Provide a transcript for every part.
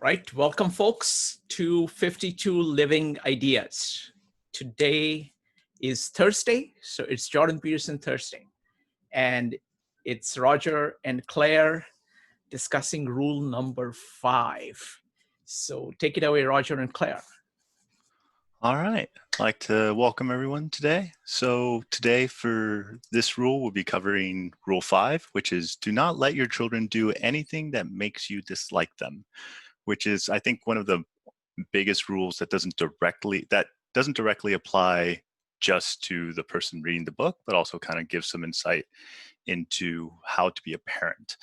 Right. Welcome, folks, to 52 Living Ideas. Today is Thursday, so it's Jordan Peterson Thursday. And it's Roger and Claire discussing rule number 5. So take it away, Roger and Claire. All right. I'd like to welcome everyone today. So today for this rule, we'll be covering rule 5, which is do not let your children do anything that makes you dislike them, which is, I think, one of the biggest rules that doesn't directly apply just to the person reading the book, but also kind of gives some insight into how to be a parent.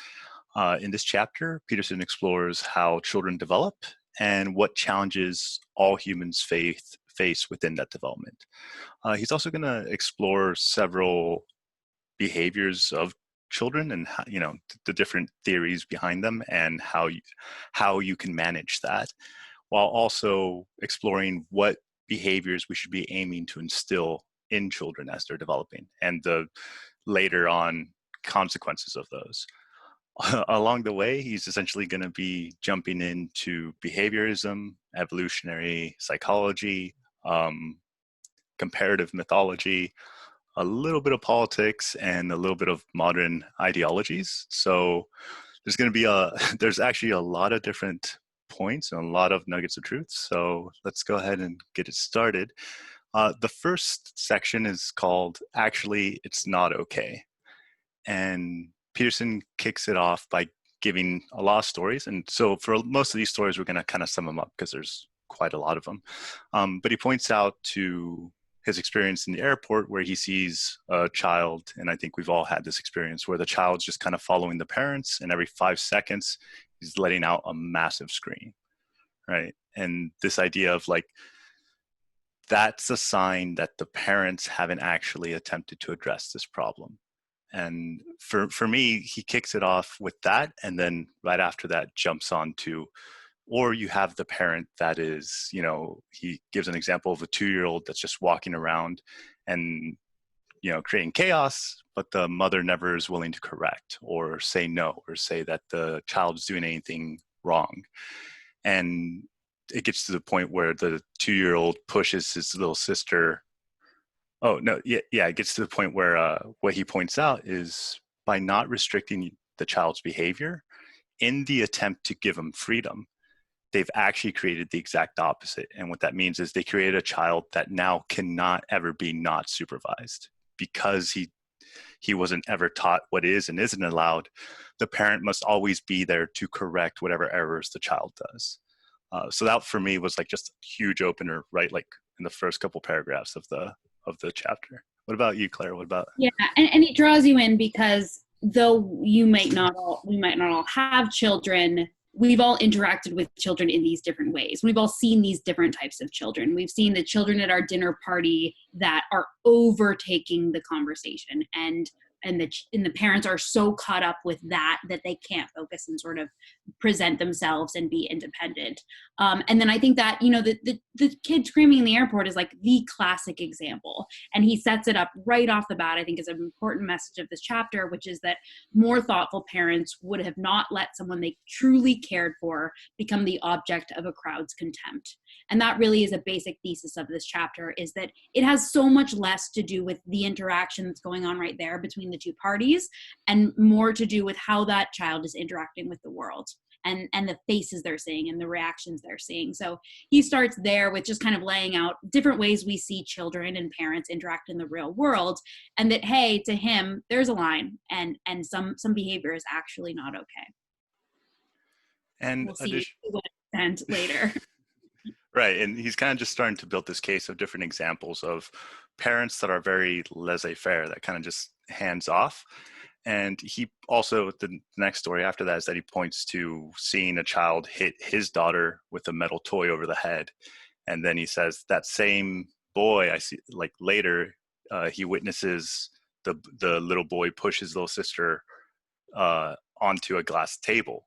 In this chapter, Peterson explores how children develop and what challenges all humans face within that development. He's also going to explore several behaviors of children and the different theories behind them and how you can manage that, while also exploring what behaviors we should be aiming to instill in children as they're developing and the later on consequences of those. Along the way, he's essentially going to be jumping into behaviorism, evolutionary psychology, comparative mythology, a little bit of politics, and a little bit of modern ideologies. So there's actually a lot of different points and a lot of nuggets of truth. So let's go ahead and get it started. The first section is called Actually, It's Not Okay. And Peterson kicks it off by giving a lot of stories. And so for most of these stories, we're going to kind of sum them up because there's quite a lot of them. But he points out to his experience in the airport where he sees a child, and I think we've all had this experience, where the child's just kind of following the parents, and every 5 seconds, he's letting out a massive scream, right? And this idea of like, that's a sign that the parents haven't actually attempted to address this problem. And for me, he kicks it off with that, and then right after that jumps on to, or you have the parent that is, he gives an example of a 2-year-old that's just walking around and, creating chaos, but the mother never is willing to correct or say no, or say that the child is doing anything wrong. And it gets to the point where the 2-year-old pushes his little sister. Oh, no, yeah, it gets to the point where what he points out is by not restricting the child's behavior in the attempt to give him freedom, they've actually created the exact opposite. And what that means is they created a child that now cannot ever be not supervised because he wasn't ever taught what is and isn't allowed. The parent must always be there to correct whatever errors the child does. So that for me was like just a huge opener, right? Like in the first couple paragraphs of the chapter. What about you, Claire? What about? Yeah, and it draws you in because though we might not all have children, we've all interacted with children in these different ways. We've all seen these different types of children. We've seen the children at our dinner party that are overtaking the conversation, and the parents are so caught up with that they can't focus and sort of present themselves and be independent. And then I think that, the kid screaming in the airport is like the classic example. And he sets it up right off the bat, I think is an important message of this chapter, which is that more thoughtful parents would have not let someone they truly cared for become the object of a crowd's contempt. And that really is a basic thesis of this chapter, is that it has so much less to do with the interaction that's going on right there between the two parties and more to do with how that child is interacting with the world and the faces they're seeing and the reactions they're seeing. So he starts there with just kind of laying out different ways we see children and parents interact in the real world, and that, hey, to him, there's a line and some behavior is actually not okay. And we'll see what extent later. Right, and he's kind of just starting to build this case of different examples of parents that are very laissez-faire, that kind of just hands off. And he also, the next story after that is that he points to seeing a child hit his daughter with a metal toy over the head. And then he says that same boy, I see, like later, he witnesses the little boy push his little sister onto a glass table.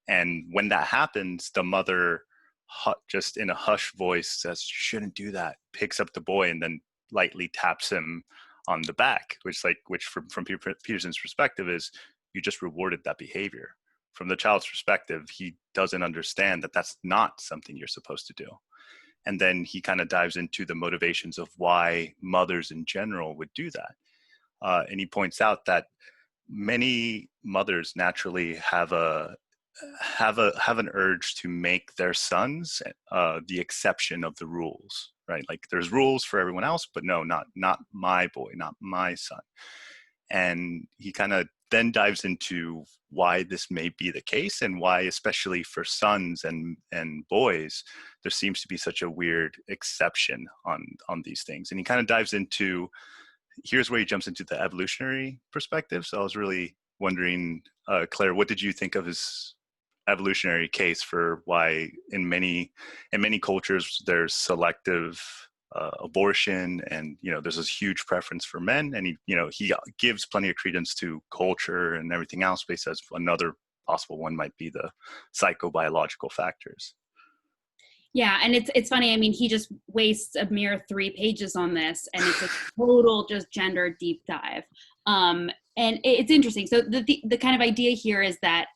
And when that happens, the mother, just in a hush voice, says, "You shouldn't do that," picks up the boy and then lightly taps him on the back, which from Peterson's perspective is, you just rewarded that behavior from the child's perspective, he doesn't understand that that's not something you're supposed to do. And then he kind of dives into the motivations of why mothers in general would do that. And he points out that many mothers naturally have an urge to make their sons the exception of the rules, right? Like there's rules for everyone else, but no, not my boy, not my son. And he kind of then dives into why this may be the case and why, especially for sons and boys, there seems to be such a weird exception on these things. And he kind of dives into, here's where he jumps into the evolutionary perspective. So I was really wondering, Claire, what did you think of his evolutionary case for why in many cultures there's selective abortion, and there's this huge preference for men, and he gives plenty of credence to culture and everything else, but he says another possible one might be the psychobiological factors. Yeah, and it's funny. I mean, he just wastes a mere 3 pages on this, and it's a total just gender deep dive. And it's interesting. So the kind of idea here is that,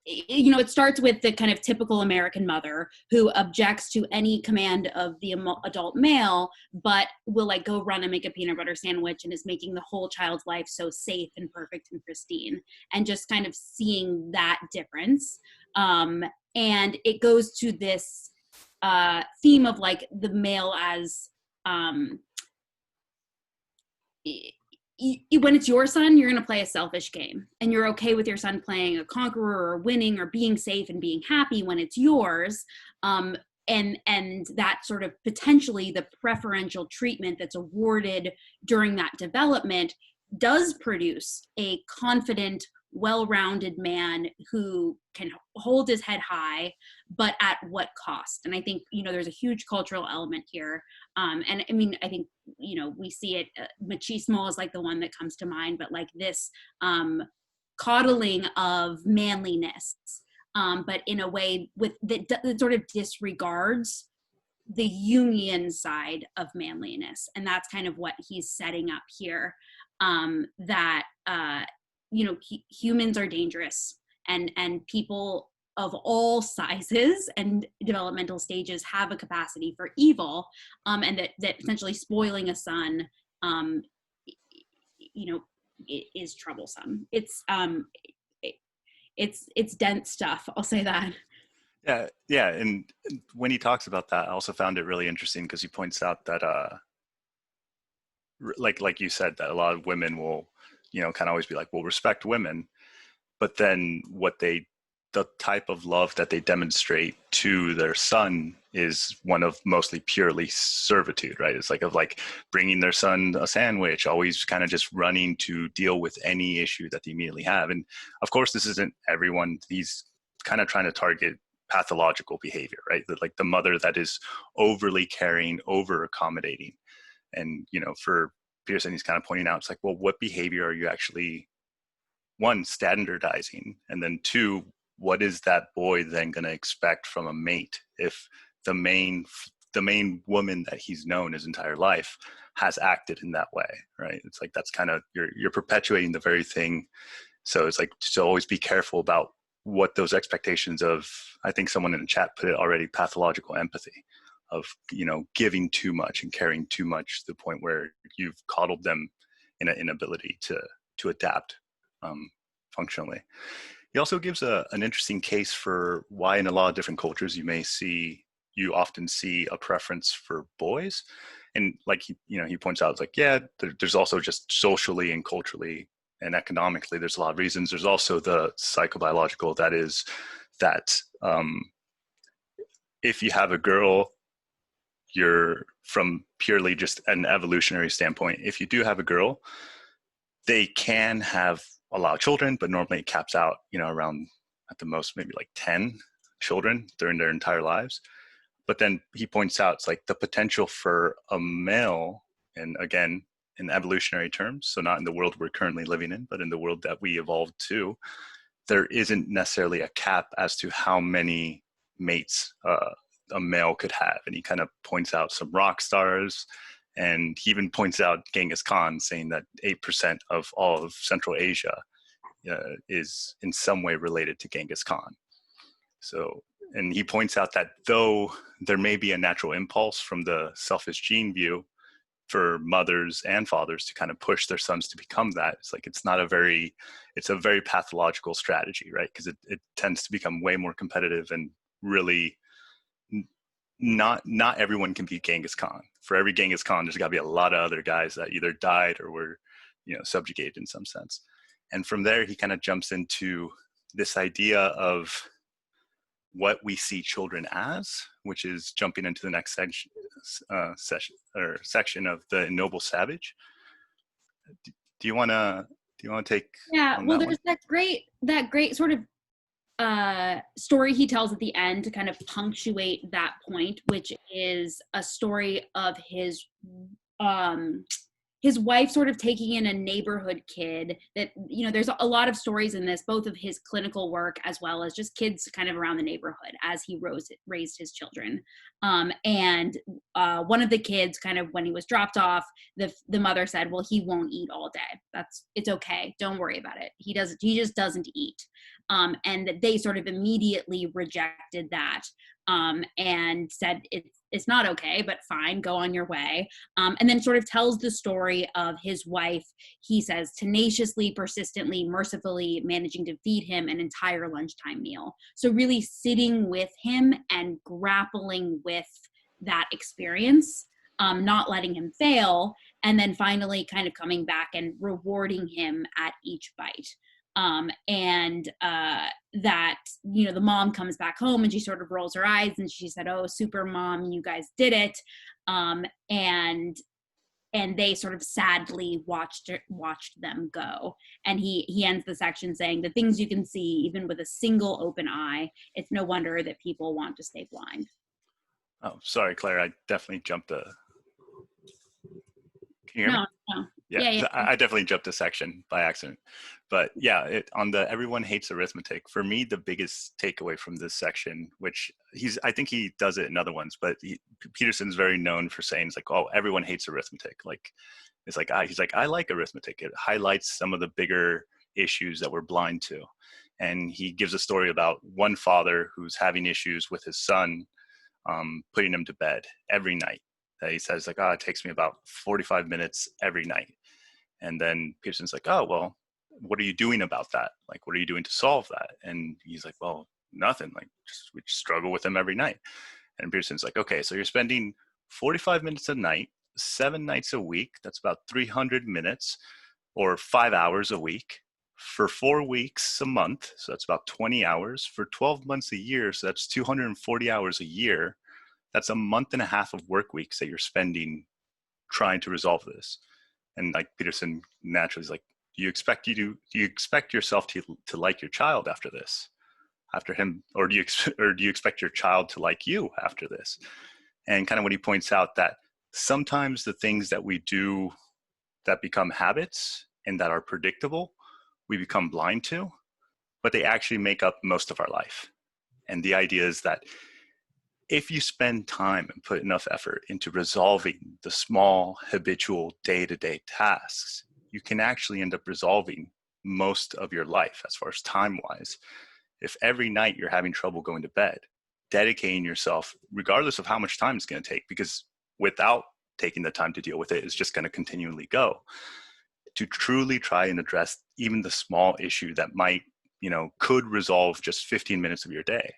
it starts with the kind of typical American mother who objects to any command of the adult male, but will like go run and make a peanut butter sandwich and is making the whole child's life so safe and perfect and pristine, and just kind of seeing that difference. And it goes to this theme of like the male as when it's your son, you're going to play a selfish game, and you're okay with your son playing a conqueror or winning or being safe and being happy when it's yours. And that sort of potentially the preferential treatment that's awarded during that development does produce a confident, well-rounded man who can hold his head high, but at what cost? And I think, there's a huge cultural element here. And I mean, I think, we see it, machismo is like the one that comes to mind, but like this coddling of manliness, but in a way that sort of disregards the union side of manliness. And that's kind of what he's setting up here, that humans are dangerous, and people of all sizes and developmental stages have a capacity for evil, and that essentially spoiling a son, is troublesome. It's dense stuff. I'll say that. Yeah. And when he talks about that, I also found it really interesting because he points out that, like you said, that a lot of women will, kind of always be like, we'll respect women, but then the type of love that they demonstrate to their son is one of mostly purely servitude, right? It's like bringing their son a sandwich, always kind of just running to deal with any issue that they immediately have. And of course, this isn't everyone. He's kind of trying to target pathological behavior, right? Like the mother that is overly caring, over accommodating. And, for Peterson, he's kind of pointing out, it's like, well, what behavior are you actually, one, standardizing? And then two, what is that boy then going to expect from a mate if the main woman that he's known his entire life has acted in that way, right? It's like, that's kind of, you're perpetuating the very thing. So it's like, to always be careful about what those expectations of, I think someone in the chat put it already, pathological empathy, of, giving too much and caring too much to the point where you've coddled them in an inability to adapt functionally. He also gives an interesting case for why in a lot of different cultures you often see a preference for boys. And like he points out, it's like, yeah, there's also just socially and culturally and economically, there's a lot of reasons. There's also the psychobiological, that is that if you have a girl, you're, from purely just an evolutionary standpoint, if you do have a girl, they can have a lot of children, but normally it caps out, around at the most, maybe like 10 children during their entire lives. But then he points out, it's like the potential for a male, and again, in evolutionary terms, so not in the world we're currently living in, but in the world that we evolved to, there isn't necessarily a cap as to how many mates a male could have. And he kind of points out some rock stars, and he even points out Genghis Khan, saying that 8% of all of Central Asia is in some way related to Genghis Khan. So, and he points out that though there may be a natural impulse from the selfish gene view for mothers and fathers to kind of push their sons to become that, it's a very pathological strategy, right? Because it tends to become way more competitive, and really not everyone can beat Genghis Khan. For every Genghis Khan, there's got to be a lot of other guys that either died or were, subjugated in some sense. And from there, he kind of jumps into this idea of what we see children as, which is jumping into the next section of the Noble Savage. Do you want to take? Yeah, well, there's that great sort of story he tells at the end to kind of punctuate that point, which is a story of his wife sort of taking in a neighborhood kid that, there's a lot of stories in this, both of his clinical work as well as just kids kind of around the neighborhood as he raised his children. And one of the kids, kind of when he was dropped off, the mother said, well, he won't eat all day. It's okay. Don't worry about it. He just doesn't eat. And they sort of immediately rejected that and said, it's not okay, but fine, go on your way. And then sort of tells the story of his wife, he says, tenaciously, persistently, mercifully managing to feed him an entire lunchtime meal. So really sitting with him and grappling with that experience, not letting him fail, and then finally kind of coming back and rewarding him at each bite. That, the mom comes back home and she sort of rolls her eyes and she said, oh, super mom, you guys did it. And they sort of sadly watched them go. And he ends the section saying, the things you can see, even with a single open eye, it's no wonder that people want to stay blind. Oh, sorry, Claire, I definitely jumped Can you hear me? No. Yeah. I definitely jumped a section by accident. But yeah, on the everyone hates arithmetic, for me, the biggest takeaway from this section, which I think he does it in other ones, but Peterson's very known for saying, it's like, oh, everyone hates arithmetic. He's like, I like arithmetic. It highlights some of the bigger issues that we're blind to. And he gives a story about one father who's having issues with his son, putting him to bed every night. That he says, it takes me about 45 minutes every night. And then Peterson's like, oh, well, what are you doing about that? What are you doing to solve that? And he's like, well, nothing. We just struggle with him every night. And Peterson's like, okay, so you're spending 45 minutes a night, 7 nights a week. That's about 300 minutes or 5 hours a week for 4 weeks a month. So that's about 20 hours for 12 months a year. So that's 240 hours a year. That's a month and a half of work weeks that you're spending trying to resolve this. And Peterson naturally is like, do you expect yourself to like your child after this, after him, or do you expect your child to like you after this? And kind of when he points out that sometimes the things that we do that become habits and that are predictable, we become blind to, but they actually make up most of our life. And the idea is that if you spend time and put enough effort into resolving the small, habitual, day-to-day tasks, you can actually end up resolving most of your life as far as time-wise. If every night you're having trouble going to bed, dedicating yourself, regardless of how much time it's going to take, because without taking the time to deal with it, it's just going to continually go, to truly try and address even the small issue that might, could resolve just 15 minutes of your day,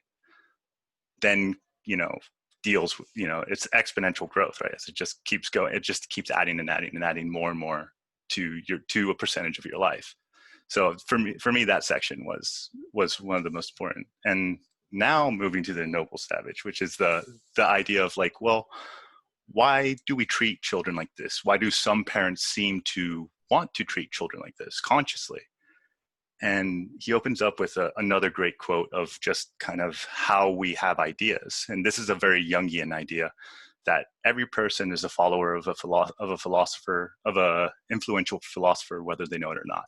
then deals with, it's exponential growth, right? As it just keeps going, it just keeps adding and adding and adding more and more to a percentage of your life. So for me, that section was one of the most important. And now moving to the Noble Savage, which is the idea of well, why do we treat children like this? Why do some parents seem to want to treat children like this consciously? And he opens up with another great quote of just kind of how we have ideas. And this is a very Jungian idea, that every person is a follower of a influential philosopher, whether they know it or not,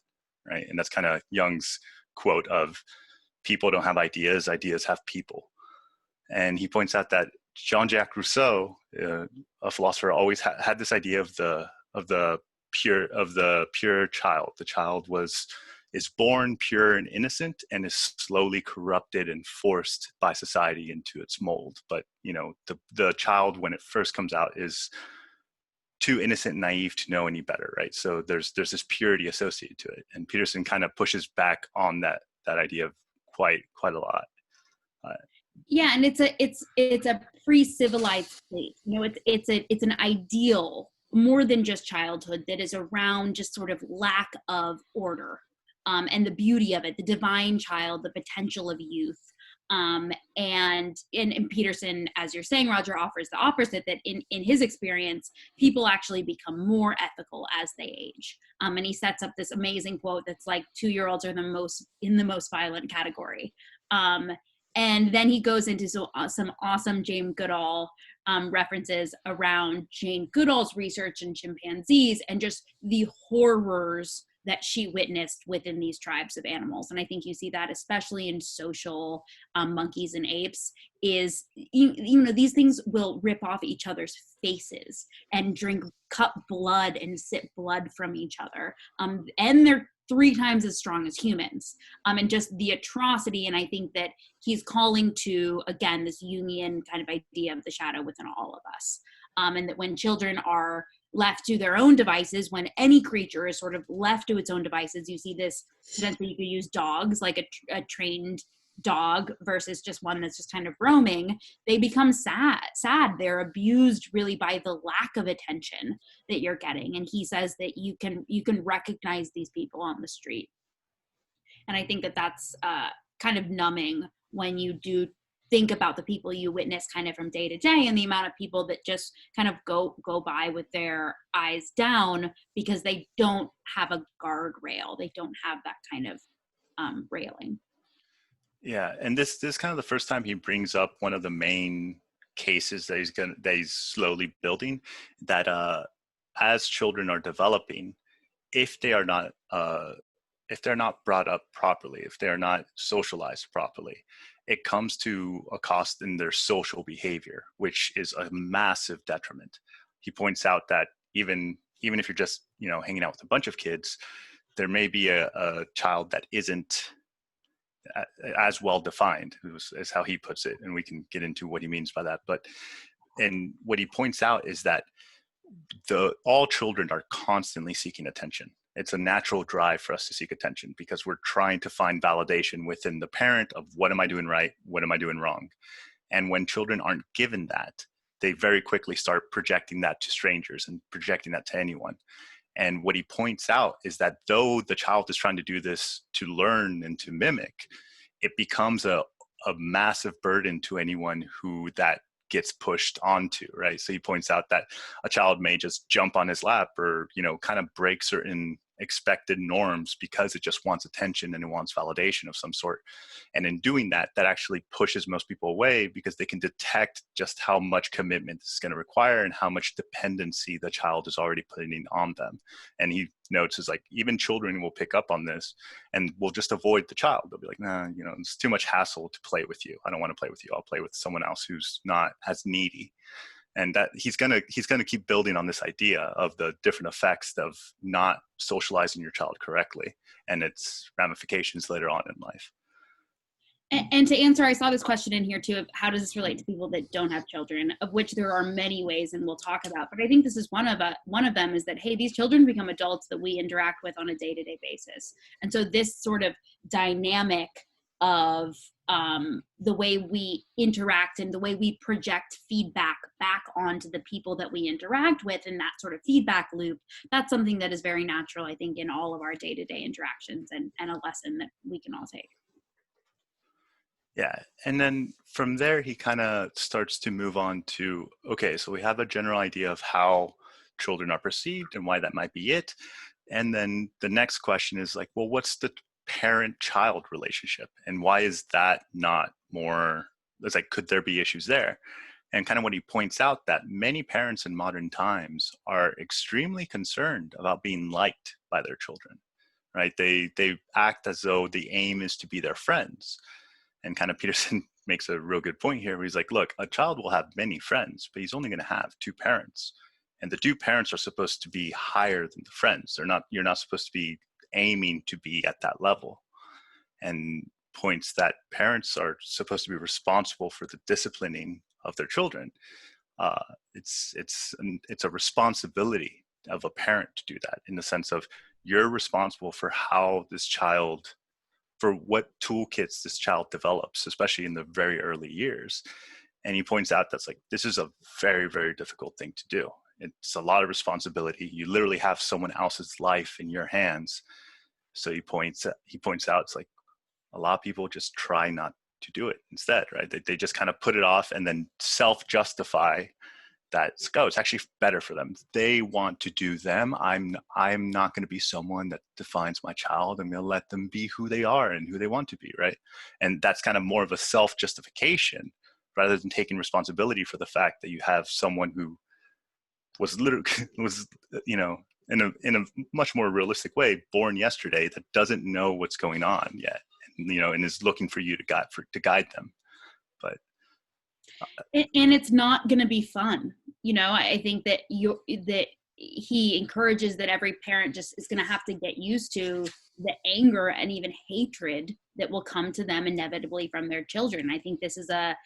right? And that's kind of Jung's quote of, people don't have ideas, ideas have people. And he points out that Jean-Jacques Rousseau, a philosopher, always had this idea of the pure child. The child was is born pure and innocent and is slowly corrupted and forced by society into its mold. But, you know, the child, when it first comes out, is too innocent and naive to know any better, right? So there's this purity associated to it. And Peterson kind of pushes back on that idea of quite a lot. Yeah, and it's a pre-civilized state. You know, it's an ideal more than just childhood that is around just sort of lack of order, and the beauty of it, the divine child, the potential of youth. And Peterson, as you're saying, Roger, offers the opposite, that in his experience, people actually become more ethical as they age. And he sets up this amazing quote that's like, 2-year-olds are in the most violent category. And then he goes into some awesome Jane Goodall references around Jane Goodall's research in chimpanzees and just the horrors that she witnessed within these tribes of animals. And I think you see that especially in social monkeys and apes, is, you know, these things will rip off each other's faces and cut blood and sip blood from each other. And they're 3 times as strong as humans. And just the atrocity. And I think that he's calling to, again, this Jungian kind of idea of the shadow within all of us. And that when children are left to their own devices, when any creature is sort of left to its own devices, you see this potentially, you could use dogs, like a trained dog versus just one that's just kind of roaming. They become sad. They're abused really by the lack of attention that you're getting. And he says that you can recognize these people on the street. And I think that that's kind of numbing when you do think about the people you witness kind of from day to day, and the amount of people that just kind of go by with their eyes down because they don't have a guardrail. They don't have that kind of railing. Yeah, and this is kind of the first time he brings up one of the main cases that he's slowly building, that as children are developing, if they're not brought up properly, if they're not socialized properly, it comes to a cost in their social behavior, which is a massive detriment. He points out that even if you're just, you know, hanging out with a bunch of kids, there may be a child that isn't as well defined, is how he puts it, and we can get into what he means by that. And what he points out is that all children are constantly seeking attention. It's a natural drive for us to seek attention because we're trying to find validation within the parent of what am I doing right, what am I doing wrong. And when children aren't given that, they very quickly start projecting that to strangers and projecting that to anyone. And what he points out is that though the child is trying to do this to learn and to mimic, it becomes a massive burden to anyone who that gets pushed onto, right? So he points out that a child may just jump on his lap or, you know, kind of break certain expected norms because it just wants attention and it wants validation of some sort. And in doing that, that actually pushes most people away because they can detect just how much commitment this is going to require and how much dependency the child is already putting on them. And he notes is like, even children will pick up on this and will just avoid the child. They'll be like, nah, you know, it's too much hassle to play with you. I don't want to play with you. I'll play with someone else who's not as needy. And that he's gonna keep building on this idea of the different effects of not socializing your child correctly and its ramifications later on in life. And to answer, I saw this question in here too, of how does this relate to people that don't have children, of which there are many ways, and we'll talk about. But I think this is one of them, is that, hey, these children become adults that we interact with on a day-to-day basis. And so this sort of dynamic of the way we interact and the way we project feedback back onto the people that we interact with, and that sort of feedback loop, that's something that is very natural, I think, in all of our day-to-day interactions, and a lesson that we can all take. Yeah, and then from there, he kind of starts to move on to, okay, so we have a general idea of how children are perceived and why that might be it. And then the next question is like, well, what's the parent-child relationship? And why is that not more, it's like, could there be issues there? And kind of what he points out, that many parents in modern times are extremely concerned about being liked by their children, right? They act as though the aim is to be their friends. And kind of Peterson makes a real good point here where he's like, look, a child will have many friends, but he's only going to have 2 parents. And the 2 parents are supposed to be higher than the friends. You're not supposed to be aiming to be at that level, and points that parents are supposed to be responsible for the disciplining of their children. It's a responsibility of a parent to do that, in the sense of you're responsible for how this child, for what toolkits this child develops, especially in the very early years. And he points out that's like, this is a very, very difficult thing to do. It's a lot of responsibility. You literally have someone else's life in your hands. So he points out, it's like a lot of people just try not to do it instead, right? They just kind of put it off and then self-justify that, oh, it's actually better for them. They want to do them. I'm not going to be someone that defines my child. I'm going to let them be who they are and who they want to be, right? And that's kind of more of a self-justification rather than taking responsibility for the fact that you have someone who was literally, in a much more realistic way, born yesterday, that doesn't know what's going on yet, and is looking for you to guide them. But and it's not going to be fun. I think that he encourages that every parent just is going to have to get used to the anger and even hatred that will come to them inevitably from their children. I think this is a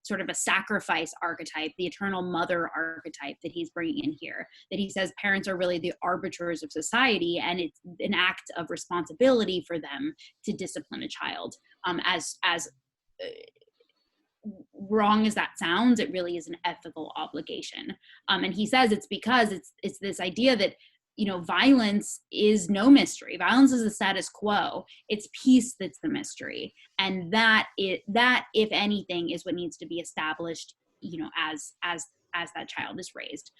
sort of a sacrifice archetype, the eternal mother archetype that he's bringing in here, that he says parents are really the arbiters of society, and it's an act of responsibility for them to discipline a child. As wrong as that sounds, it really is an ethical obligation. And he says it's because it's this idea that violence is no mystery. Violence is the status quo. It's peace that's the mystery, and that if anything is what needs to be established, as that child is raised.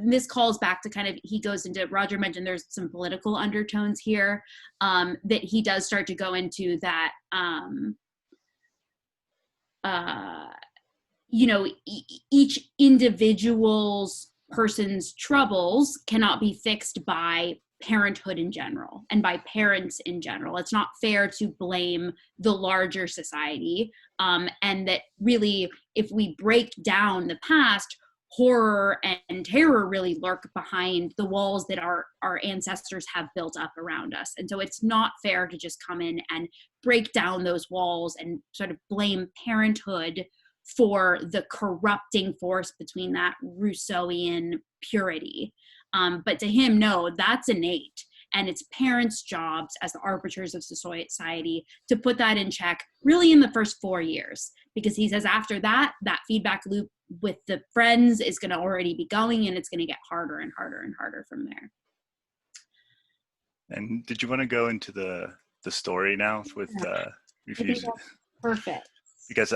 This calls back to kind of, he goes into, Roger mentioned there's some political undertones here, that he does start to go into that. Each individual's person's troubles cannot be fixed by parenthood in general and by parents in general. It's not fair to blame the larger society. And that really, if we break down the past, horror and terror really lurk behind the walls that our ancestors have built up around us. And so it's not fair to just come in and break down those walls and sort of blame parenthood for the corrupting force between that Rousseauian purity. But to him, no, that's innate. And it's parents' jobs as the arbiters of society to put that in check really in the first 4 years. Because he says after that feedback loop with the friends is going to already be going, and it's going to get harder and harder and harder from there. And did you want to go into the story now with refusing? Perfect. Because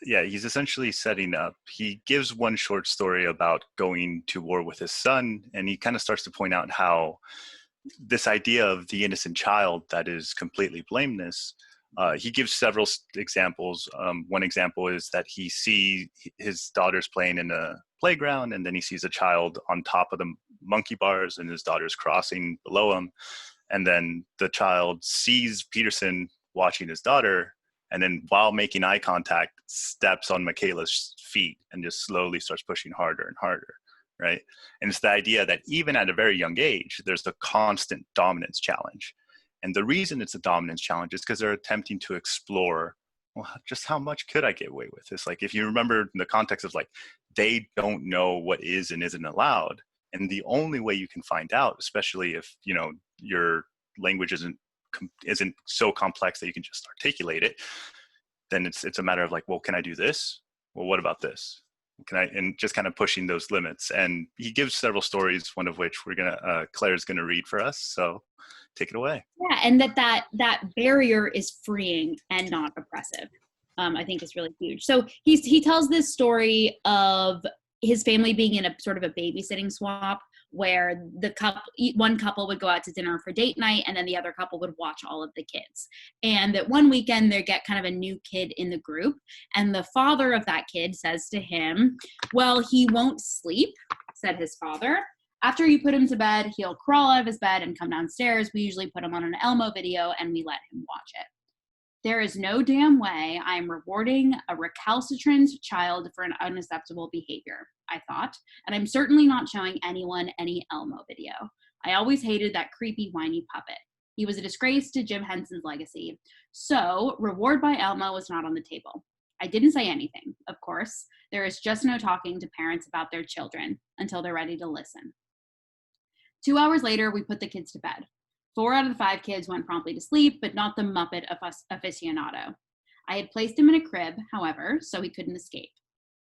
he's essentially setting up. He gives one short story about going to war with his son, and he kind of starts to point out how this idea of the innocent child that is completely blameless. He gives several examples. One example is that he sees his daughter's playing in a playground, and then he sees a child on top of the monkey bars, and his daughter's crossing below him. And then the child sees Peterson watching his daughter, and then while making eye contact, steps on Michaela's feet and just slowly starts pushing harder and harder, right? And it's the idea that even at a very young age, there's the constant dominance challenge. And the reason it's a dominance challenge is because they're attempting to explore, well, just how much could I get away with this? Like, if you remember in the context of, like, they don't know what is and isn't allowed. And the only way you can find out, especially if, your language isn't so complex that you can just articulate it, then it's a matter of like, well, can I do this? Well, what about this? And just kind of pushing those limits. And he gives several stories, one of which Claire's gonna read for us. So take it away. Yeah, and that barrier is freeing and not oppressive. I think is really huge. So he tells this story of his family being in a sort of a babysitting swap, where one couple would go out to dinner for date night, and then the other couple would watch all of the kids. And that one weekend they get kind of a new kid in the group, and the father of that kid says to him, "Well, he won't sleep," said his father. "After you put him to bed, he'll crawl out of his bed and come downstairs. We usually put him on an Elmo video and we let him watch it. There is no damn way I'm rewarding a recalcitrant child for an unacceptable behavior," I thought, "and I'm certainly not showing anyone any Elmo video. I always hated that creepy, whiny puppet. He was a disgrace to Jim Henson's legacy. So, reward by Elmo was not on the table. I didn't say anything, of course. There is just no talking to parents about their children until they're ready to listen. 2 hours later, we put the kids to bed. 4 out of the 5 kids went promptly to sleep, but not the Muppet aficionado. I had placed him in a crib, however, so he couldn't escape.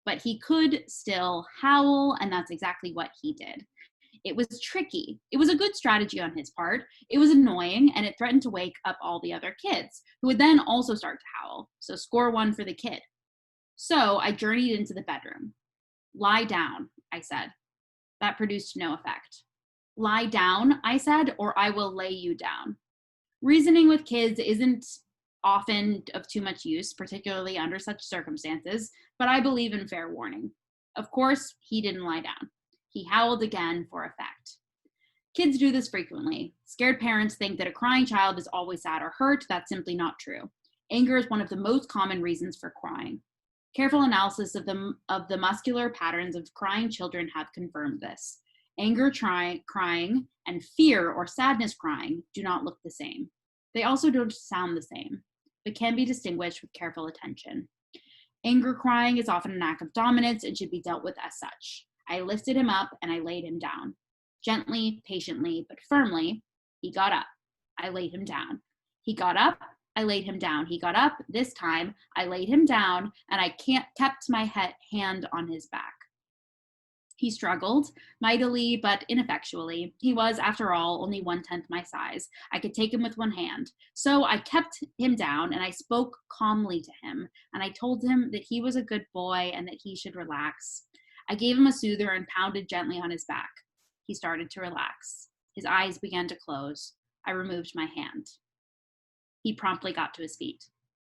But he could still howl, and that's exactly what he did. It was tricky. It was a good strategy on his part. It was annoying, and it threatened to wake up all the other kids, who would then also start to howl. So score 1 for the kid. So I journeyed into the bedroom. Lie down, I said. That produced no effect. Lie down, I said, or I will lay you down. Reasoning with kids isn't often of too much use, particularly under such circumstances, but I believe in fair warning. Of course, he didn't lie down. He howled again for effect. Kids do this frequently. Scared parents think that a crying child is always sad or hurt. That's simply not true. Anger is one of the most common reasons for crying. Careful analysis of the muscular patterns of crying children have confirmed this. Anger crying and fear or sadness crying do not look the same. They also don't sound the same, but can be distinguished with careful attention. Anger crying is often an act of dominance and should be dealt with as such. I lifted him up and I laid him down. Gently, patiently, but firmly, he got up. I laid him down. He got up. I laid him down. He got up. This time, I laid him down, and I kept my hand on his back. He struggled, mightily but ineffectually. He was, after all, only 1/10 my size. I could take him with one hand. So I kept him down, and I spoke calmly to him, and I told him that he was a good boy and that he should relax. I gave him a soother and pounded gently on his back. He started to relax. His eyes began to close. I removed my hand. He promptly got to his feet.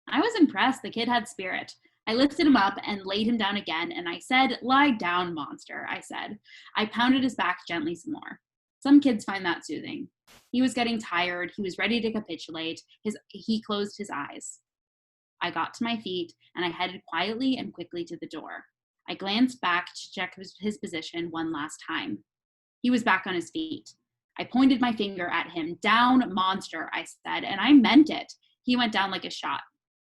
I was impressed. The kid had spirit. I lifted him up and laid him down again, and I said, "Lie down, monster," I said. I pounded his back gently some more. Some kids find that soothing. He was getting tired. He was ready to capitulate. He closed his eyes. I got to my feet, and I headed quietly and quickly to the door. I glanced back to check his position one last time. He was back on his feet. I pointed my finger at him. "Down, monster," I said, and I meant it. He went down like a shot.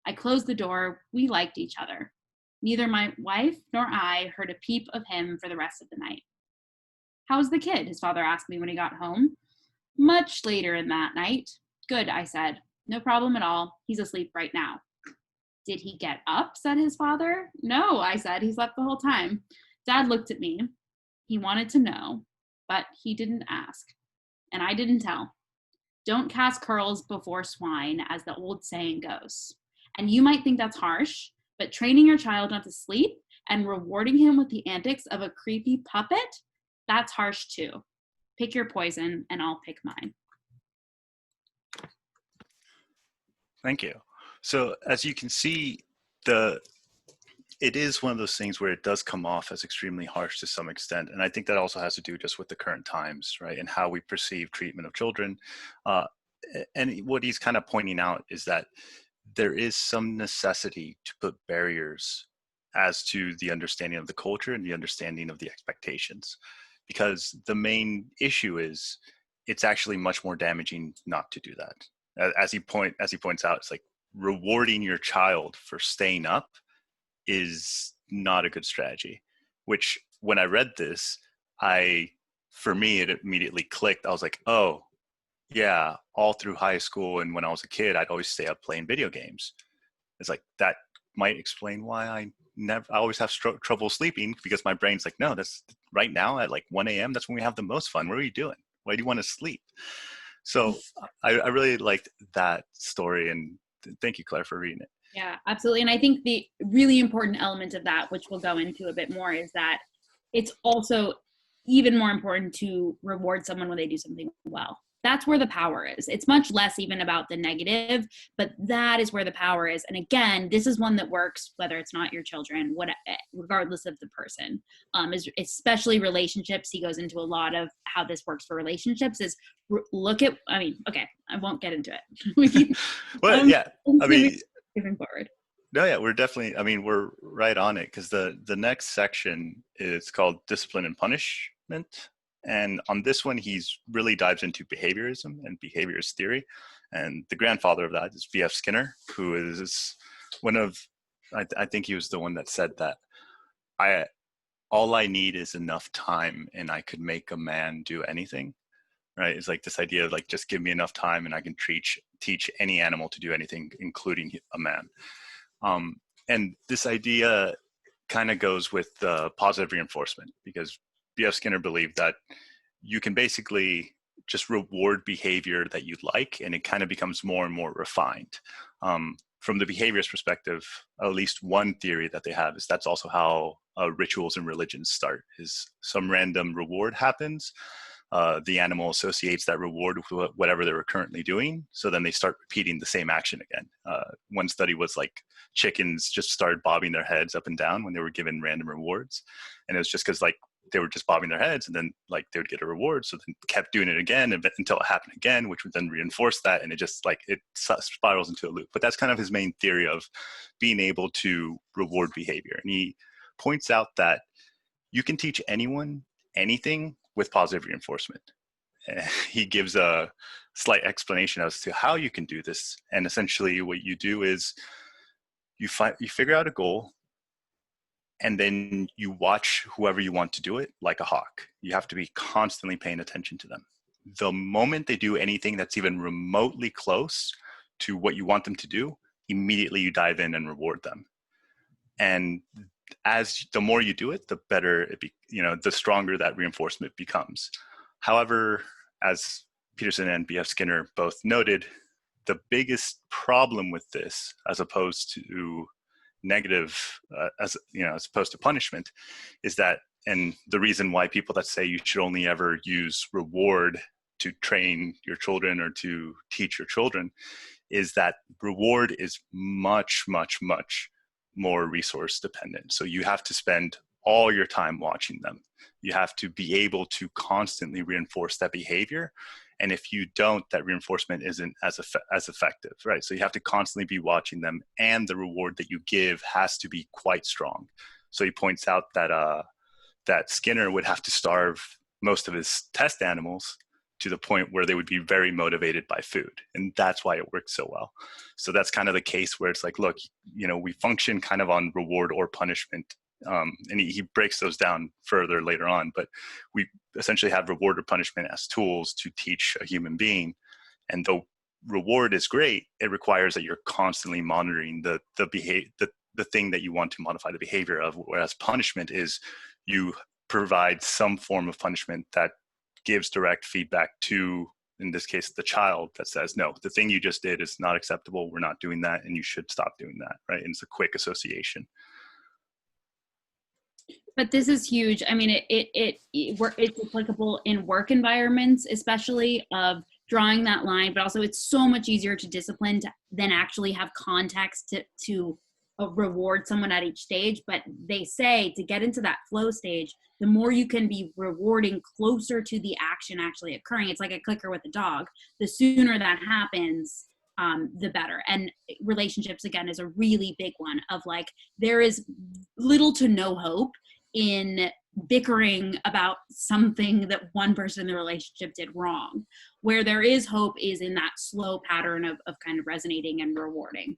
I closed the door. We liked each other. Neither my wife nor I heard a peep of him for the rest of the night. "How's the kid?" his father asked me when he got home. Much later in that night. "Good," I said. "No problem at all. He's asleep right now." "Did he get up?" said his father. "No," I said. "He slept the whole time." Dad looked at me. He wanted to know, but he didn't ask. And I didn't tell. Don't cast curls before swine, as the old saying goes. And you might think that's harsh, but training your child not to sleep and rewarding him with the antics of a creepy puppet, that's harsh too. Pick your poison, and I'll pick mine. Thank you. So as you can see, it is one of those things where it does come off as extremely harsh to some extent. And I think that also has to do just with the current times, right? And how we perceive treatment of children. And what he's kind of pointing out is that there is some necessity to put barriers as to the understanding of the culture and the understanding of the expectations. Because the main issue is it's actually much more damaging not to do that. As he points out, it's like rewarding your child for staying up is not a good strategy, which when I read this, for me, it immediately clicked. I was like, oh yeah, all through high school and when I was a kid, I'd always stay up playing video games. It's like, that might explain why I always have trouble sleeping, because my brain's like, no, that's right now at like 1 a.m. That's when we have the most fun. What are you doing? Why do you want to sleep? So I really liked that story, and thank you, Claire, for reading it. Yeah, absolutely. And I think the really important element of that, which we'll go into a bit more, is that it's also even more important to reward someone when they do something well. That's where the power is. It's much less even about the negative, but that is where the power is. And again, this is one that works whether it's not your children, regardless of the person. Especially relationships. He goes into a lot of how this works for relationships. Okay, I won't get into it. Well, yeah, moving forward. No, yeah, we're right on it, because the next section is called Discipline and Punishment. And on this one, he's really dives into behaviorism and behaviorist theory. And the grandfather of that is V.F. Skinner, who is one of, I think he was the one that said that all I need is enough time and I could make a man do anything, right? It's like this idea of like, just give me enough time and I can teach any animal to do anything, including a man. And this idea kind of goes with positive reinforcement, because B.F. Skinner believed that you can basically just reward behavior that you like, and it kind of becomes more and more refined. From the behaviorist perspective, at least one theory that they have is that's also how rituals and religions start, is some random reward happens. The animal associates that reward with whatever they were currently doing. So then they start repeating the same action again. One study was like chickens just started bobbing their heads up and down when they were given random rewards. And it was just because like they were just bobbing their heads, and then like they would get a reward. So then kept doing it again until it happened again, which would then reinforce that. And it just like, it spirals into a loop. But that's kind of his main theory of being able to reward behavior. And he points out that you can teach anyone anything with positive reinforcement. He gives a slight explanation as to how you can do this. And essentially what you do is you figure out a goal, and then you watch whoever you want to do it like a hawk. You have to be constantly paying attention to them. The moment they do anything that's even remotely close to what you want them to do, immediately you dive in and reward them. And as the more you do it, the better the stronger that reinforcement becomes. However, as Peterson and B.F. Skinner both noted, the biggest problem with this, as opposed to negative, as opposed to punishment, is that, and the reason why people that say you should only ever use reward to train your children or to teach your children, is that reward is much, much, much more resource dependent. So you have to spend all your time watching them. You have to be able to constantly reinforce that behavior. And if you don't, that reinforcement isn't as effective, right? So you have to constantly be watching them, and the reward that you give has to be quite strong. So he points out that that Skinner would have to starve most of his test animals to the point where they would be very motivated by food. And that's why it works so well. So that's kind of the case where it's like, look, we function kind of on reward or punishment. And he breaks those down further later on, but we essentially have reward or punishment as tools to teach a human being. And though reward is great, it requires that you're constantly monitoring the thing that you want to modify the behavior of, whereas punishment is you provide some form of punishment that gives direct feedback to, in this case, the child, that says, no, the thing you just did is not acceptable. We're not doing that, and you should stop doing that, right? And it's a quick association. But this is huge. I mean, it's applicable in work environments, especially, of drawing that line, but also it's so much easier to discipline than actually have context to reward someone at each stage. But they say to get into that flow stage, the more you can be rewarding closer to the action actually occurring. It's like a clicker with a dog. The sooner that happens, the better. And relationships, again, is a really big one of like, there is little to no hope in bickering about something that one person in the relationship did wrong. Where there is hope is in that slow pattern of kind of resonating and rewarding.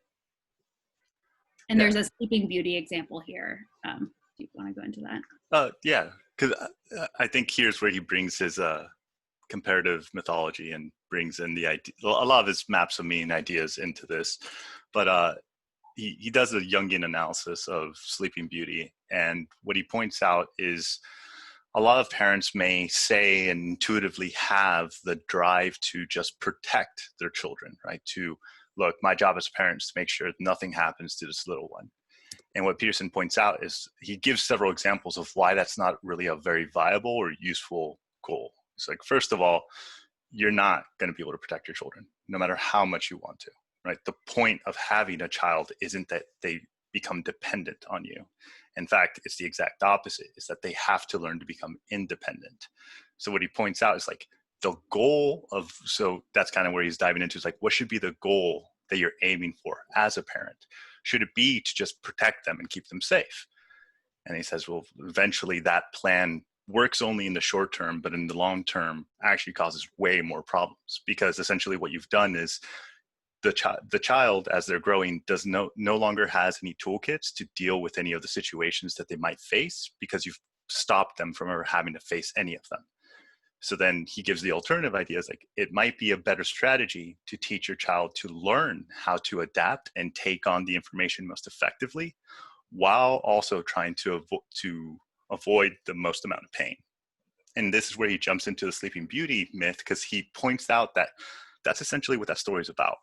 And there's a Sleeping Beauty example here. Do you want to go into that? Yeah, because I think here's where he brings his comparative mythology and brings in the idea, a lot of his maps of meaning ideas into this. But he does a Jungian analysis of Sleeping Beauty. And what he points out is a lot of parents may say and intuitively have the drive to just protect their children, right? To, look, my job as a parent is to make sure nothing happens to this little one. And what Peterson points out is he gives several examples of why that's not really a very viable or useful goal. It's like, first of all, you're not going to be able to protect your children, no matter how much you want to, right? The point of having a child isn't that they become dependent on you. In fact, it's the exact opposite, is that they have to learn to become independent. So what he points out is like the goal of, so that's kind of where he's diving into, is like, what should be the goal that you're aiming for as a parent? Should it be to just protect them and keep them safe? And he says, well, eventually that plan works only in the short term, but in the long term actually causes way more problems, because essentially what you've done is the child, as they're growing, does no longer has any toolkits to deal with any of the situations that they might face, because you've stopped them from ever having to face any of them. So then he gives the alternative ideas, like it might be a better strategy to teach your child to learn how to adapt and take on the information most effectively, while also trying to avoid the most amount of pain. And this is where he jumps into the Sleeping Beauty myth, because he points out that that's essentially what that story is about.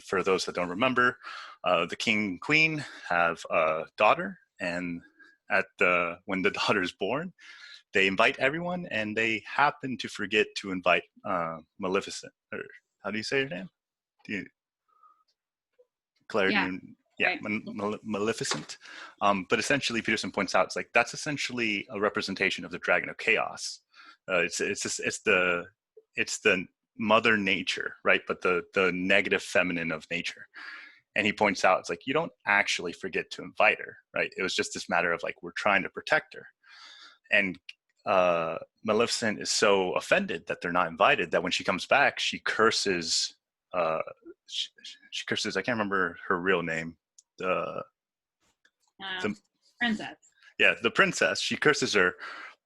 For those that don't remember, the king and queen have a daughter, and when the daughter is born, they invite everyone, and they happen to forget to invite Maleficent. Or how do you say her name? Claire, yeah. Yeah, right. Maleficent. But essentially, Peterson points out, it's like that's essentially a representation of the Dragon of Chaos. It's the mother nature, right? But the negative feminine of nature. And he points out, it's like, you don't actually forget to invite her, right? It was just this matter of like, we're trying to protect her. And Maleficent is so offended that they're not invited that when she comes back, she curses. She curses. I can't remember her real name. The princess. Yeah, the princess. She curses her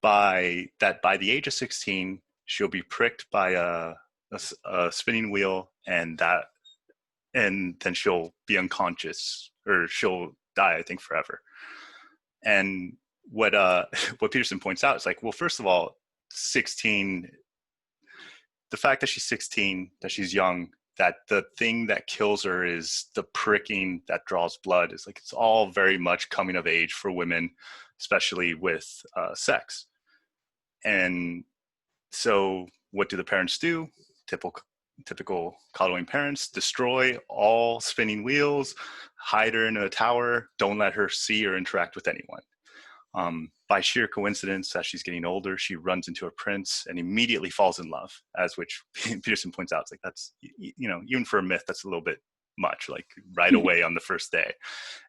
by the age of 16, she'll be pricked by a spinning wheel, and then she'll be unconscious, or she'll die, I think, forever. And what Peterson points out is like, well, first of all, 16, the fact that she's 16, that she's young, that the thing that kills her is the pricking that draws blood, is like, it's all very much coming of age for women, especially with sex. And so what do the parents do? Typical coddling parents: destroy all spinning wheels, hide her in a tower, don't let her see or interact with anyone. By sheer coincidence, as she's getting older, she runs into a prince and immediately falls in love, as which Peterson points out, it's like, that's, even for a myth, that's a little bit much, like right away on the first day.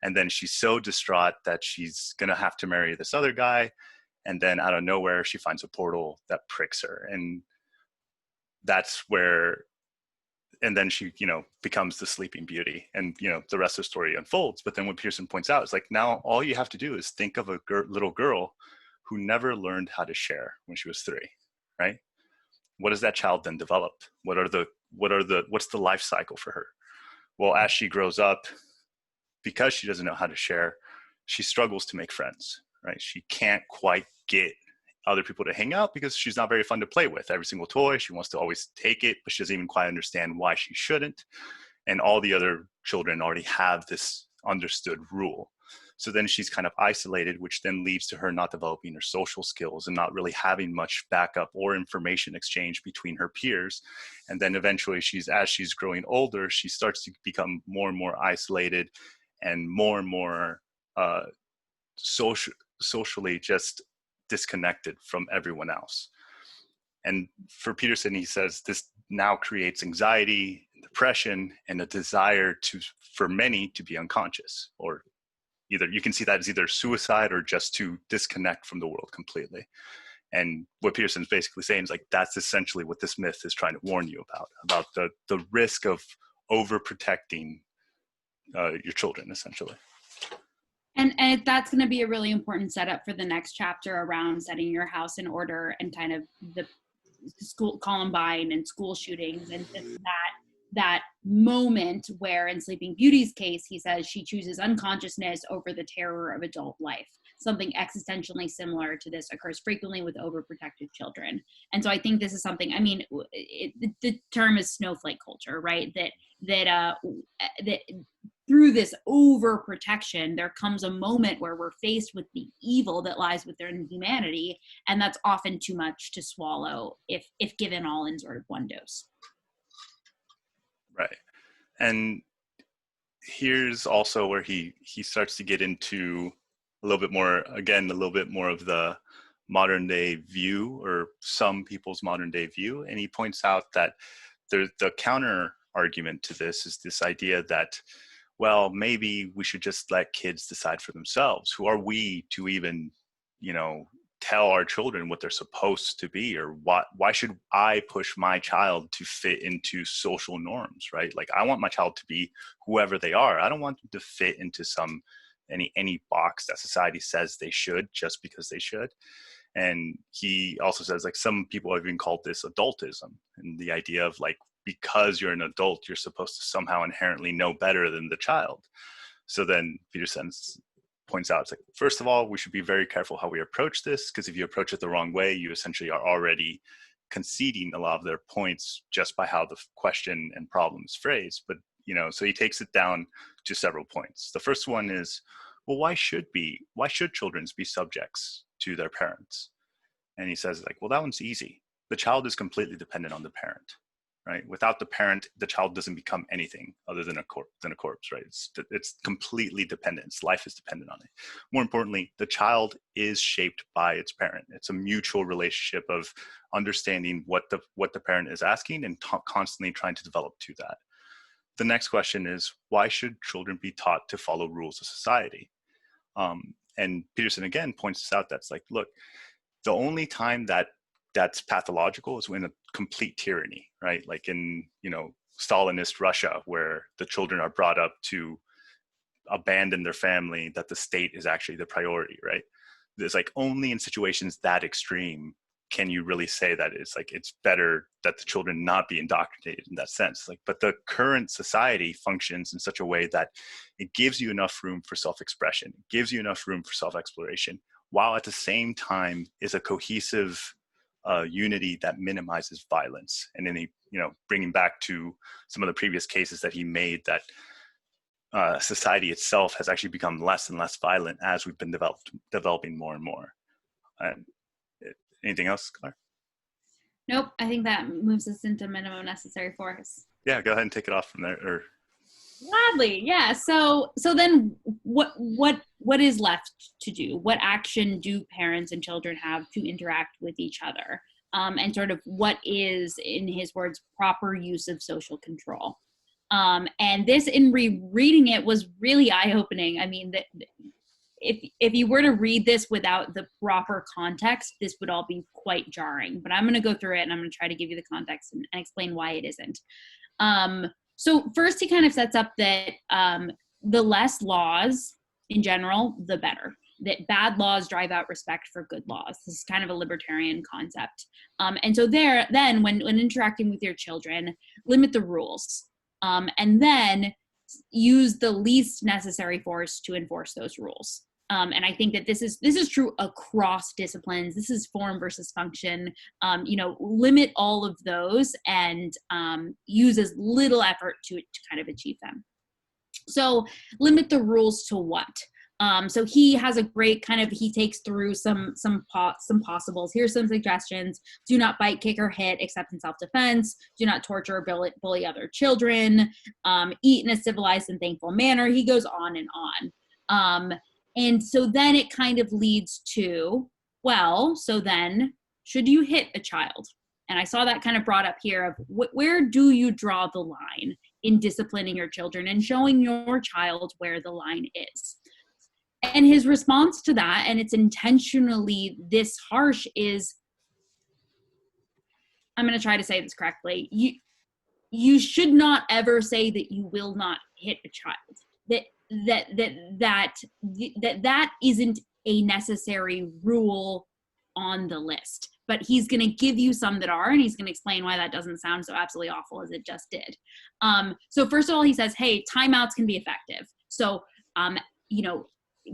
And then she's so distraught that she's going to have to marry this other guy. And then out of nowhere, she finds a portal that pricks her. And that's where, and then she, becomes the Sleeping Beauty, and, the rest of the story unfolds. But then what Peterson points out is like, now all you have to do is think of a little girl who never learned how to share when she was 3, right? What does that child then develop? What's the life cycle for her? Well, as she grows up, because she doesn't know how to share, she struggles to make friends, right? She can't quite get other people to hang out because she's not very fun to play with. Every single toy, she wants to always take it, but she doesn't even quite understand why she shouldn't. And all the other children already have this understood rule. So then she's kind of isolated, which then leads to her not developing her social skills and not really having much backup or information exchange between her peers. And then eventually as she's growing older, she starts to become more and more isolated and more socially just disconnected from everyone else. And for Peterson, he says this now creates anxiety, depression, and a desire for many to be unconscious, or either you can see that as either suicide or just to disconnect from the world completely. And what Peterson's basically saying is like, that's essentially what this myth is trying to warn you about the risk of overprotecting your children, essentially. And that's going to be a really important setup for the next chapter around setting your house in order, and kind of the school Columbine and school shootings, and just that moment where, in Sleeping Beauty's case, he says she chooses unconsciousness over the terror of adult life. Something existentially similar to this occurs frequently with overprotected children. And so I think this is something, the term is snowflake culture, right? That through this overprotection, there comes a moment where we're faced with the evil that lies within humanity, and that's often too much to swallow if given all in sort of one dose. Right. And here's also where he starts to get into a little bit more of the modern day view, or some people's modern day view. And he points out that the counter argument to this is this idea that, well, maybe we should just let kids decide for themselves. Who are we to even, tell our children what they're supposed to be, or why should I push my child to fit into social norms, right? Like, I want my child to be whoever they are. I don't want them to fit into any box that society says they should just because they should. And he also says, like, some people have even called this adultism, and the idea of, like, because you're an adult, you're supposed to somehow inherently know better than the child. So then Peterson points out, it's like, first of all, we should be very careful how we approach this, because if you approach it the wrong way, you essentially are already conceding a lot of their points just by how the question and problem is phrased. But, so he takes it down to several points. The first one is, well, why should children be subjects to their parents? And he says, like, well, that one's easy. The child is completely dependent on the parent, right? Without the parent, the child doesn't become anything other than a corpse, right? It's completely dependent. Its life is dependent on it. More importantly, the child is shaped by its parent. It's a mutual relationship of understanding what the parent is asking and constantly trying to develop to that. The next question is, why should children be taught to follow rules of society? And Peterson again points out that's like, look, the only time that's pathological is when a complete tyranny, right? Like in, Stalinist Russia, where the children are brought up to abandon their family, that the state is actually the priority, right? There's like only in situations that extreme can you really say that it's better that the children not be indoctrinated in that sense. Like, but the current society functions in such a way that it gives you enough room for self-expression, gives you enough room for self-exploration, while at the same time is a cohesive unity that minimizes violence. And then he, bringing back to some of the previous cases that he made, that society itself has actually become less and less violent as we've been developing more and more. Anything else, Claire? Nope. I think that moves us into minimum necessary force. Yeah, go ahead and take it off from there. Or gladly, yeah. So then what is left to do? What action do parents and children have to interact with each other? And sort of what is, in his words, proper use of social control? And this, in rereading it, was really eye-opening. I mean, if you were to read this without the proper context, this would all be quite jarring. But I'm going to go through it, and I'm going to try to give you the context and explain why it isn't. So first, he kind of sets up that the less laws in general, the better. That bad laws drive out respect for good laws. This is kind of a libertarian concept. And so then when interacting with your children, limit the rules. And then use the least necessary force to enforce those rules. And I think that this is true across disciplines. This is form versus function. Limit all of those and use as little effort to kind of achieve them. So limit the rules to what? So he has a great he takes through some possibles. Here's some suggestions. Do not bite, kick, or hit except in self-defense. Do not torture or bully other children. Eat in a civilized and thankful manner. He goes on and on. And so then it kind of leads to, well, so then should you hit a child? And I saw that kind of brought up here of where do you draw the line in disciplining your children and showing your child where the line is? And his response to that, and it's intentionally this harsh, is, I'm going to try to say this correctly. You should not ever say that you will not hit a child. That isn't a necessary rule on the list. But he's going to give you some that are, and he's going to explain why that doesn't sound so absolutely awful as it just did. So first of all, he says, hey, timeouts can be effective. So,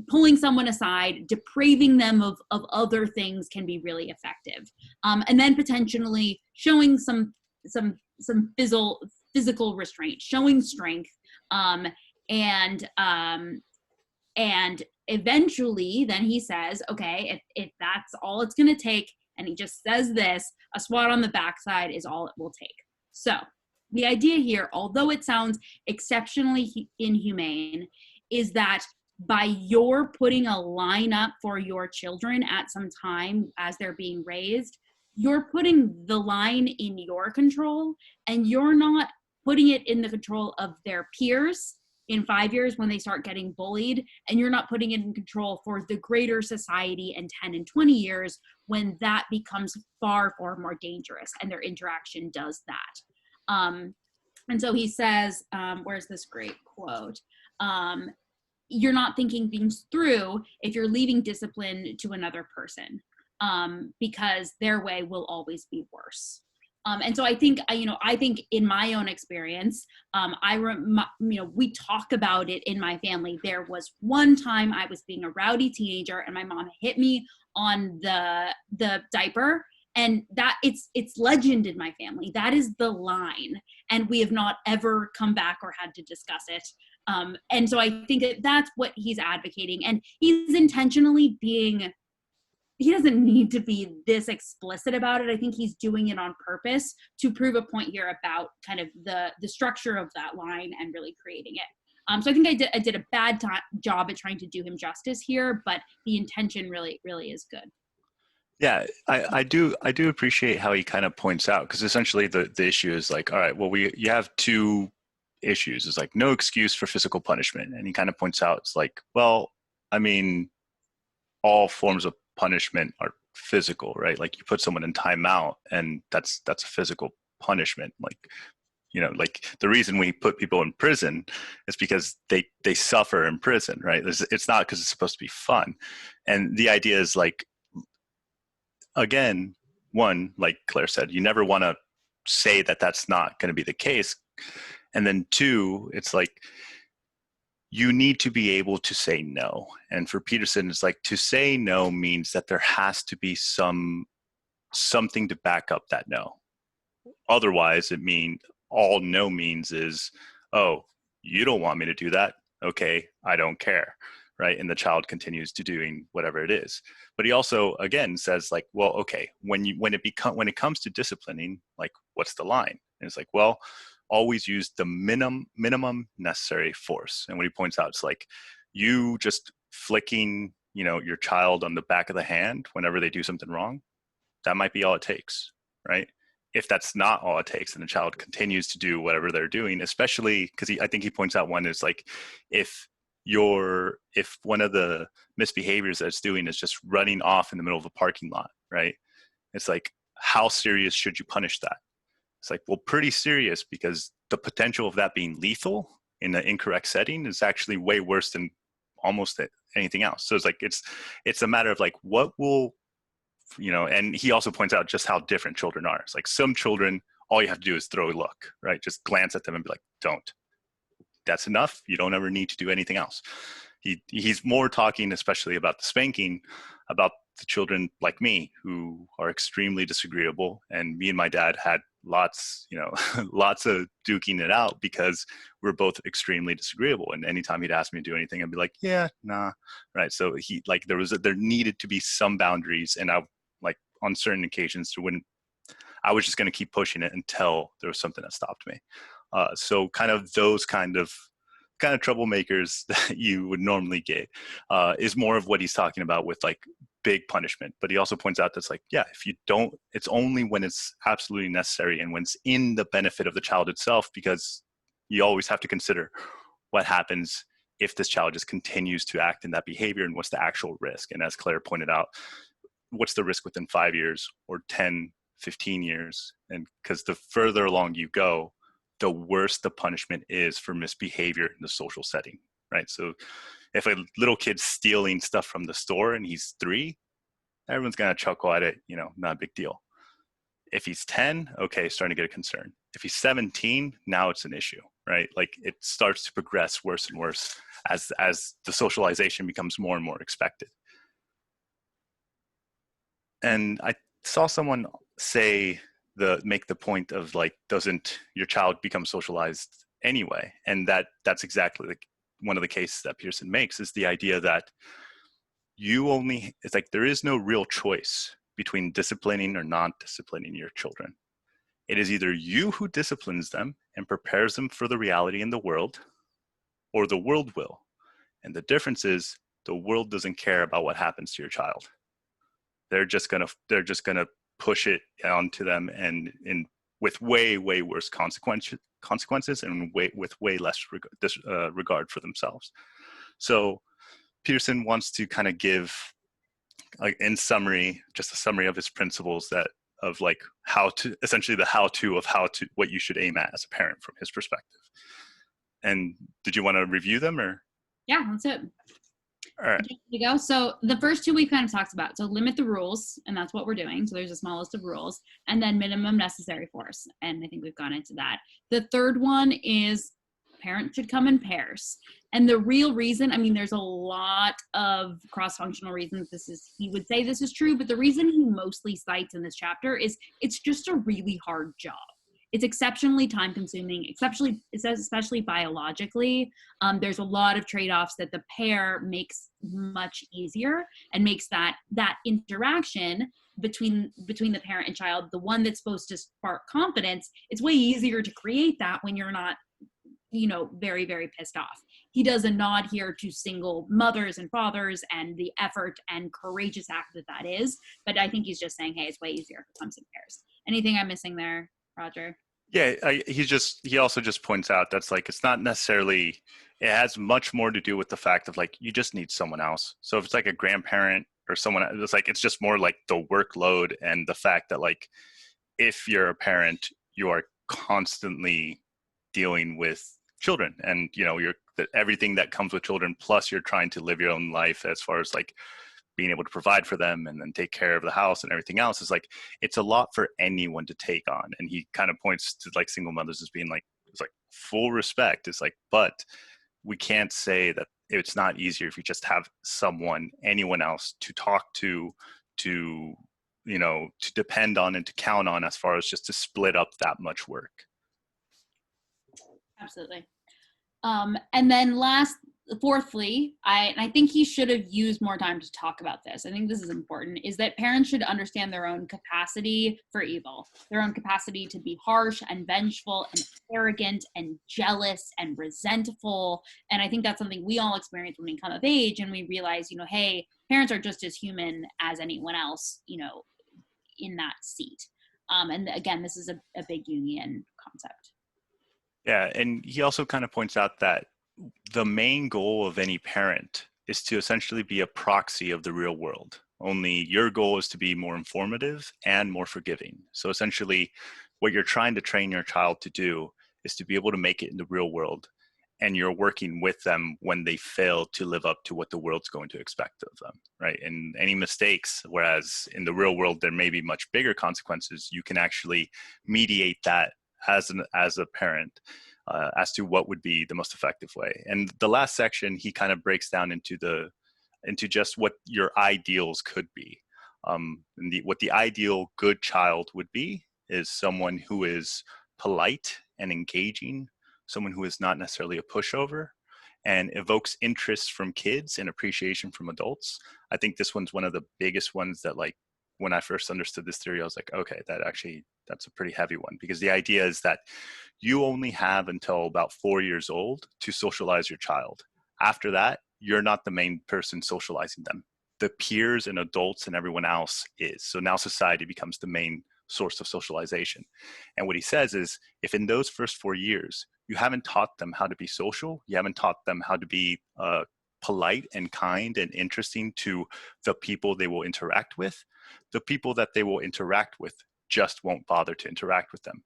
pulling someone aside, depraving them of other things can be really effective. And then potentially showing some physical restraint, showing strength, and eventually then he says, okay, if that's all it's going to take, and he just says this, a swat on the backside is all it will take. So the idea here, although it sounds exceptionally inhumane, is that by your putting a line up for your children at some time as they're being raised, you're putting the line in your control, and you're not putting it in the control of their peers in 5 years when they start getting bullied, and you're not putting it in control for the greater society in 10 and 20 years when that becomes far, far more dangerous and their interaction does that. And so he says, where's this great quote? You're not thinking things through if you're leaving discipline to another person, because their way will always be worse. And so I think in my own experience, we talk about it in my family. There was one time I was being a rowdy teenager and my mom hit me on the diaper, and that it's legend in my family. That is the line, and we have not ever come back or had to discuss it. And so I think that's what he's advocating, and he's intentionally he doesn't need to be this explicit about it. I think he's doing it on purpose to prove a point here about kind of the structure of that line and really creating it. So I think I did a bad job at trying to do him justice here, but the intention really, really is good. Yeah, I do appreciate how he kind of points out, because essentially the issue is like, all right, well, you have two issues. It's like no excuse for physical punishment. And he kind of points out, it's like, well, I mean, all forms of punishment are physical, right? Like you put someone in timeout and that's a physical punishment. Like, like the reason we put people in prison is because they suffer in prison, right? It's not because it's supposed to be fun. And the idea is like, again, one, like Claire said, you never want to say that that's not going to be the case. And then two, it's like, you need to be able to say no. And for Peterson, it's like to say no means that there has to be something to back up that no. Otherwise, all no means is, oh, you don't want me to do that? Okay, I don't care, right? And the child continues to doing whatever it is. But he also, again, says like, well, okay, when it comes to disciplining, like, what's the line? And it's like, well, always use the minimum necessary force. And what he points out is like, you just flicking, your child on the back of the hand whenever they do something wrong, that might be all it takes, right? If that's not all it takes and the child continues to do whatever they're doing, especially because I think he points out one is like, if one of the misbehaviors that it's doing is just running off in the middle of a parking lot, right? It's like, how serious should you punish that? It's like, well, pretty serious, because the potential of that being lethal in an incorrect setting is actually way worse than almost anything else. So it's like, it's a matter of like, what will, and he also points out just how different children are. It's like some children, all you have to do is throw a look, right? Just glance at them and be like, don't. That's enough. You don't ever need to do anything else. He's more talking, especially about the spanking, about the children like me who are extremely disagreeable. And me and my dad had lots of duking it out because we're both extremely disagreeable. And anytime he'd ask me to do anything, I'd be like, yeah, nah. Right. So there needed to be some boundaries. And on certain occasions, I was just going to keep pushing it until there was something that stopped me. So kind of those kind of troublemakers that you would normally get is more of what he's talking about with like big punishment. But he also points out that's like, yeah, if you don't, it's only when it's absolutely necessary and when it's in the benefit of the child itself, because you always have to consider what happens if this child just continues to act in that behavior and what's the actual risk. And as Claire pointed out, what's the risk within 5 years or 10, 15 years? And because the further along you go, the worse the punishment is for misbehavior in the social setting, right? So if a little kid's stealing stuff from the store and he's 3, everyone's going to chuckle at it, not a big deal. If he's 10, okay, starting to get a concern. If he's 17, now it's an issue, right? Like it starts to progress worse and worse as the socialization becomes more and more expected. And I saw someone make the point of like, doesn't your child become socialized anyway? And that's exactly like one of the cases that Peterson makes, is the idea that it's like there is no real choice between disciplining or not disciplining your children. It is either you who disciplines them and prepares them for the reality in the world, or the world will. And the difference is the world doesn't care about what happens to your child. They're just gonna push it onto them and with way worse consequences and with way less regard for themselves. So Peterson wants to kind of give, like, in summary, just a summary of his principles that of like how to, essentially the how-to of what you should aim at as a parent from his perspective. And did you want to review them, or? Yeah, that's it. All right. Here you go. So the first two we kind of talked about. So limit the rules, and that's what we're doing. So there's a small list of rules, and then minimum necessary force. And I think we've gone into that. The third one is parents should come in pairs. And the real reason, I mean, there's a lot of cross-functional reasons he would say this is true, but the reason he mostly cites in this chapter is it's just a really hard job. It's exceptionally time-consuming, especially biologically. There's a lot of trade-offs that the pair makes much easier and makes that interaction between the parent and child, the one that's supposed to spark confidence, it's way easier to create that when you're not, very, very pissed off. He does a nod here to single mothers and fathers and the effort and courageous act that is. But I think he's just saying, hey, it's way easier if it comes in pairs. Anything I'm missing there, Roger? Yeah, he also just points out that's like, it's not necessarily, it has much more to do with the fact of like, you just need someone else. So if it's like a grandparent or someone, it's just more like the workload and the fact that like, if you're a parent, you are constantly dealing with children, and everything that comes with children, plus you're trying to live your own life as far as like being able to provide for them and then take care of the house and everything else, is like, it's a lot for anyone to take on. And he kind of points to like single mothers as being like, it's like full respect. It's like, but we can't say that it's not easier if you just have anyone else to talk to depend on and to count on, as far as just to split up that much work. Absolutely. And then fourthly, I think he should have used more time to talk about this. I think this is important, is that parents should understand their own capacity for evil, their own capacity to be harsh and vengeful and arrogant and jealous and resentful. And I think that's something we all experience when we come of age and we realize, hey, parents are just as human as anyone else, in that seat. And again, this is a big Jungian concept. Yeah, and he also kind of points out that the main goal of any parent is to essentially be a proxy of the real world. Only your goal is to be more informative and more forgiving. So essentially, what you're trying to train your child to do is to be able to make it in the real world, and you're working with them when they fail to live up to what the world's going to expect of them, right? And any mistakes, whereas in the real world there may be much bigger consequences, you can actually mediate that as a parent, as to what would be the most effective way. And the last section, he kind of breaks down into just what your ideals could be. What the ideal good child would be is someone who is polite and engaging, someone who is not necessarily a pushover, and evokes interest from kids and appreciation from adults. I think this one's one of the biggest ones that, like, when I first understood this theory, I was like, okay, that's a pretty heavy one, because the idea is that you only have until about 4 years old to socialize your child. After that, you're not the main person socializing them. The peers and adults and everyone else is. So now society becomes the main source of socialization. And what he says is, if in those first 4 years, you haven't taught them how to be social, you haven't taught them how to be polite and kind and interesting to the people they will interact with, the people that they will interact with just won't bother to interact with them.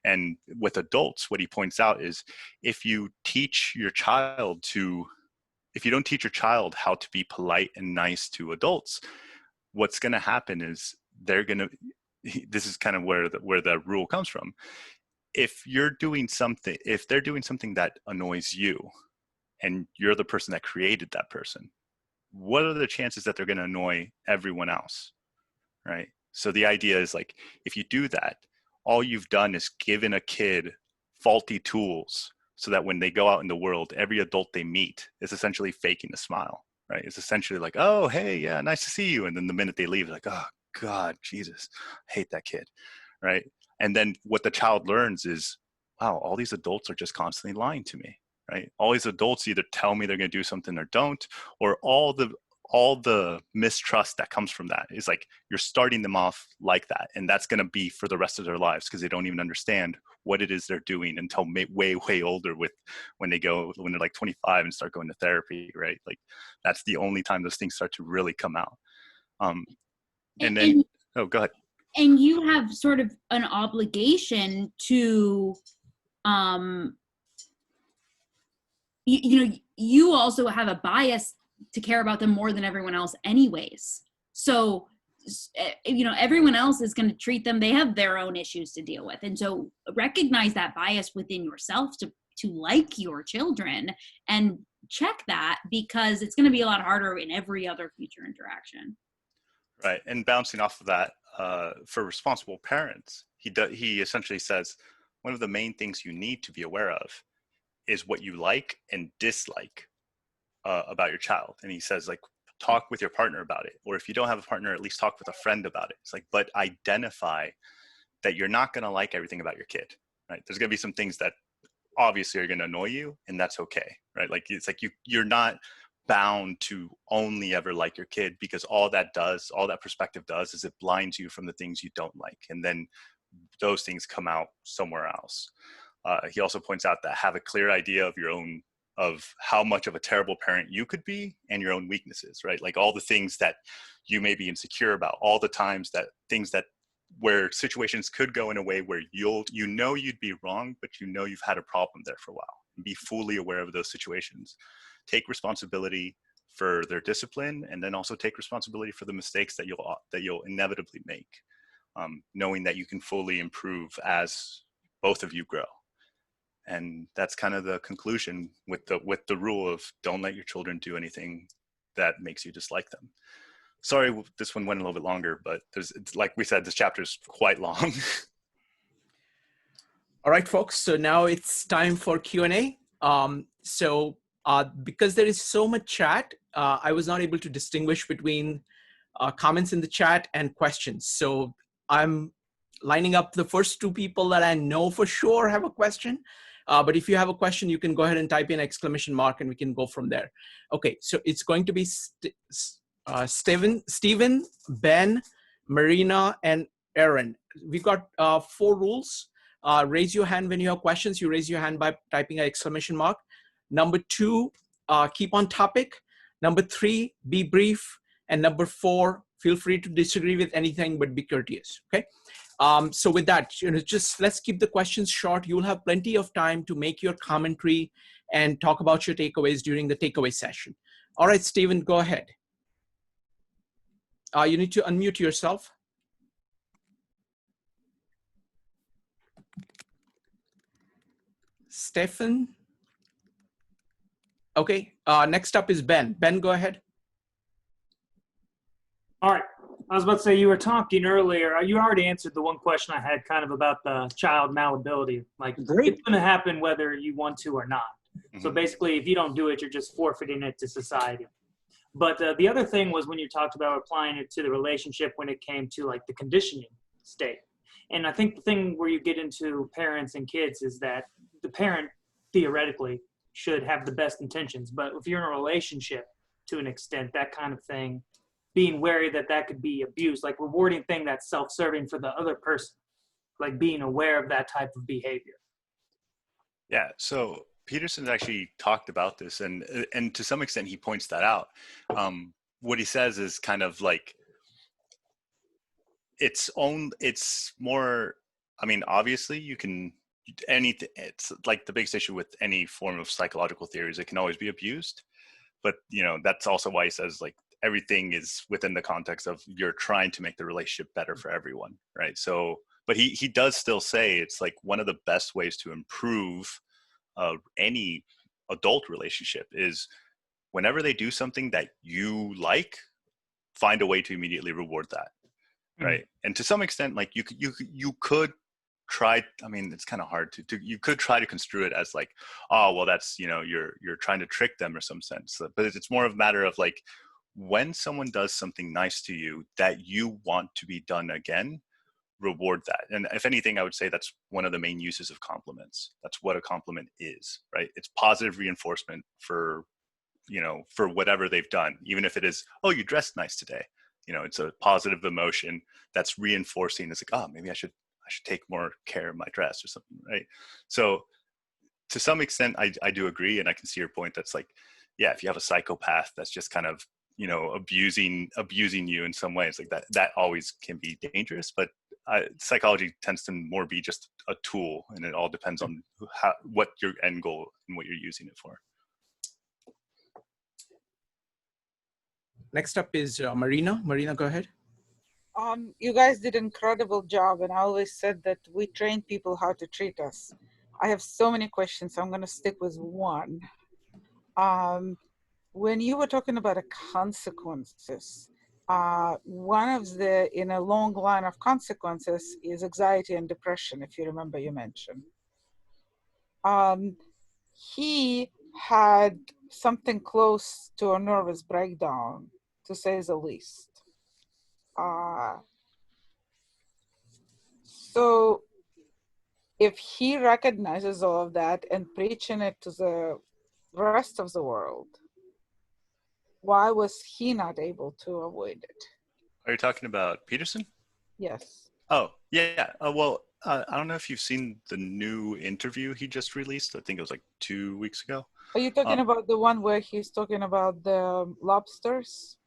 And with adults, what he points out is, if you don't teach your child how to be polite and nice to adults, what's going to happen is this is kind of where the rule comes from. If they're doing something that annoys you, and you're the person that created that person, what are the chances that they're going to annoy everyone else, right? So the idea is, like, if you do that, all you've done is given a kid faulty tools so that when they go out in the world, every adult they meet is essentially faking a smile, right? It's essentially like, oh, hey, yeah, nice to see you. And then the minute they leave, like, oh, God, Jesus, I hate that kid, right? And then what the child learns is, wow, all these adults are just constantly lying to me, right? All these adults either tell me they're going to do something or don't, or all all the mistrust that comes from that is like, you're starting them off like that. And that's going to be for the rest of their lives, because they don't even understand what it is they're doing until way, way older, when they're like 25 and start going to therapy, right? Like, that's the only time those things start to really come out. And then, oh, go ahead. And you have sort of an obligation to, you also have a bias to care about them more than everyone else anyways. So, everyone else is going to treat them, they have their own issues to deal with. And so recognize that bias within yourself to like your children and check that, because it's going to be a lot harder in every other future interaction. Right. And bouncing off of that, for responsible parents, he essentially says one of the main things you need to be aware of is what you like and dislike about your child. And he says, like, talk with your partner about it. Or if you don't have a partner, at least talk with a friend about it. It's like, but identify that you're not going to like everything about your kid, right? There's going to be some things that obviously are going to annoy you, and that's okay, right? Like, it's like you're not bound to only ever like your kid, because all that perspective does is it blinds you from the things you don't like. And then those things come out somewhere else. He also points out that have a clear idea of how much of a terrible parent you could be, and your own weaknesses, right? Like, all the things that you may be insecure about, all the times where situations could go in a way where you'd be wrong, but you've had a problem there for a while. Be fully aware of those situations. Take responsibility for their discipline, and then also take responsibility for the mistakes that you'll inevitably make, knowing that you can fully improve as both of you grow. And that's kind of the conclusion with the rule of don't let your children do anything that makes you dislike them. Sorry, this one went a little bit longer, but like we said, this chapter is quite long. All right, folks. So now it's time for Q&A. Because there is so much chat, I was not able to distinguish between comments in the chat and questions. So I'm lining up the first two people that I know for sure have a question. But if you have a question, you can go ahead and type in ! And we can go from there. Okay, so it's going to be Steven, Ben, Marina, and Aaron. We've got 4 rules. Raise your hand when you have questions. You raise your hand by typing ! Number 2, keep on topic. Number 3, be brief. And number 4, feel free to disagree with anything, but be courteous, okay? So with that, just let's keep the questions short. You'll have plenty of time to make your commentary and talk about your takeaways during the takeaway session. All right, Stephen, go ahead. You need to unmute yourself. Stephen. Okay, next up is Ben. Ben, go ahead. All right. I was about to say, you were talking earlier, you already answered the one question I had kind of about the child malleability. Like, it's going to happen whether you want to or not. Mm-hmm. So basically, if you don't do it, you're just forfeiting it to society. But the other thing was when you talked about applying it to the relationship when it came to like the conditioning state. And I think the thing where you get into parents and kids is that the parent theoretically should have the best intentions. But if you're in a relationship to an extent, that kind of thing, being wary that could be abused, like rewarding thing that's self-serving for the other person, like being aware of that type of behavior. Yeah, so Peterson actually talked about this, and to some extent he points that out. What he says is kind of like, it's more, I mean, obviously it's like the biggest issue with any form of psychological theories, it can always be abused. But, that's also why he says, like, everything is within the context of you're trying to make the relationship better for everyone, right? So, but he does still say it's like one of the best ways to improve any adult relationship is whenever they do something that you like, find a way to immediately reward that, right? Mm-hmm. And to some extent, like you could try, I mean, it's kind of hard you could try to construe it as like, oh, well, that's, you're trying to trick them or some sense. But it's more of a matter of like, when someone does something nice to you that you want to be done again, reward that. And if anything, I would say that's one of the main uses of compliments. That's what a compliment is, right? It's positive reinforcement for for whatever they've done, even if it is, oh, you dressed nice today. It's a positive emotion that's reinforcing. It's like, oh, maybe I should take more care of my dress or something, right? So to some extent, I do agree, and I can see your point. That's like, yeah, if you have a psychopath that's just kind of abusing you in some ways, like that always can be dangerous. But psychology tends to more be just a tool, and it all depends on what your end goal and what you're using it for. Next up is Marina. Marina, go ahead. You guys did an incredible job, and I always said that we train people how to treat us. I have so many questions, so I'm going to stick with one. When you were talking about consequences, one of in a long line of consequences is anxiety and depression, if you remember you mentioned. He had something close to a nervous breakdown, to say the least. So if he recognizes all of that and preaching it to the rest of the world, why was he not able to avoid it? Are you talking about Peterson? Yes. Oh, yeah. Well, I don't know if you've seen the new interview he just released. I think it was like 2 weeks ago. Are you talking about the one where he's talking about the lobsters?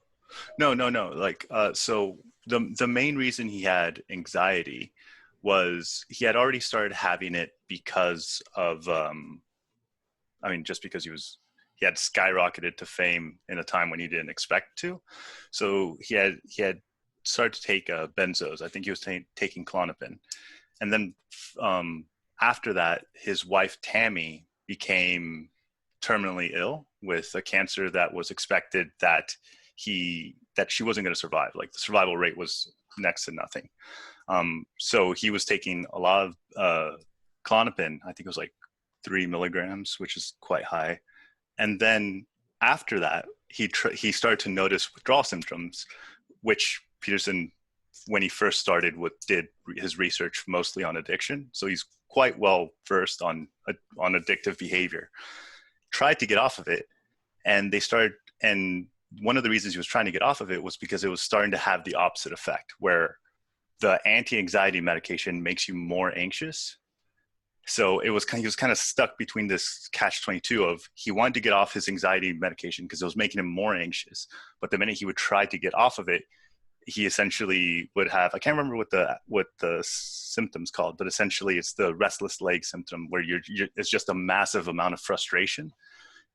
No. Like, so the main reason he had anxiety was he had already started having it because of, just because he had skyrocketed to fame in a time when he didn't expect to. So he had started to take benzos. I think he was taking Klonopin. And then after that, his wife, Tammy, became terminally ill with a cancer that was expected that she wasn't going to survive. Like, the survival rate was next to nothing. So he was taking a lot of Klonopin. I think it was like 3 milligrams, which is quite high. And then after that, he started to notice withdrawal symptoms, which Peterson, when he first started, did his research mostly on addiction. So he's quite well versed on addictive behavior. Tried to get off of it, and one of the reasons he was trying to get off of it was because it was starting to have the opposite effect, where the anti-anxiety medication makes you more anxious. So he was kind of stuck between this catch-22 of, he wanted to get off his anxiety medication because it was making him more anxious. But the minute he would try to get off of it, he essentially would have, I can't remember what the symptom's called, but essentially it's the restless leg symptom, where it's just a massive amount of frustration,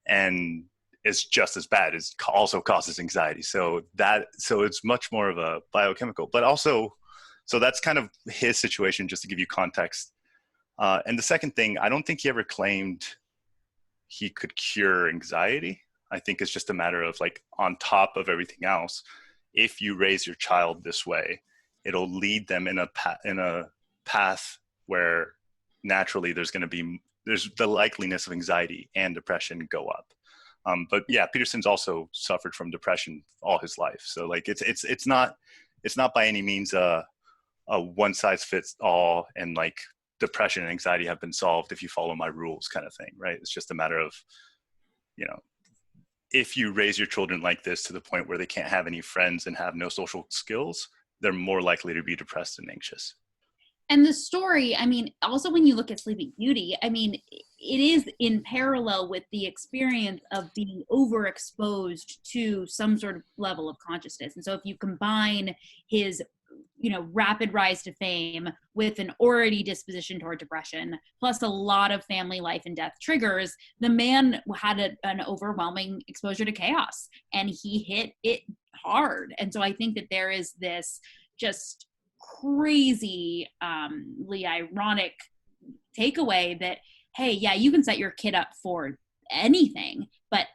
and it's just as bad. It also causes anxiety. So it's much more of a biochemical, but also, so that's kind of his situation, just to give you context. And the second thing, I don't think he ever claimed he could cure anxiety. I think it's just a matter of, like, on top of everything else, if you raise your child this way, it'll lead them in a path where naturally there's the likeliness of anxiety and depression go up. But yeah, Peterson's also suffered from depression all his life. So, like, it's not by any means a one size fits all, and like depression and anxiety have been solved if you follow my rules kind of thing, right? It's just a matter of, if you raise your children like this to the point where they can't have any friends and have no social skills, they're more likely to be depressed and anxious. And the story, also when you look at Sleeping Beauty, it is in parallel with the experience of being overexposed to some sort of level of consciousness. And so if you combine his rapid rise to fame with an already disposition toward depression, plus a lot of family life and death triggers, the man had an overwhelming exposure to chaos, and he hit it hard. And so I think that there is this just crazily ironic takeaway that, hey, yeah, you can set your kid up for anything, but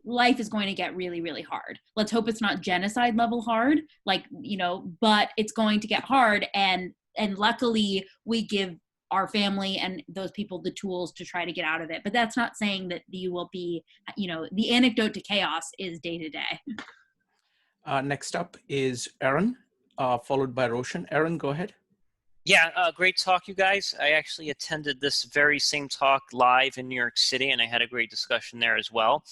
life is going to get really, really hard. Let's hope it's not genocide level hard, but it's going to get hard. And luckily we give our family and those people the tools to try to get out of it. But that's not saying that you will be, the antidote to chaos is day to day. Next up is Aaron, followed by Roshan. Aaron, go ahead. Yeah, great talk, you guys. I actually attended this very same talk live in New York City, and I had a great discussion there as well.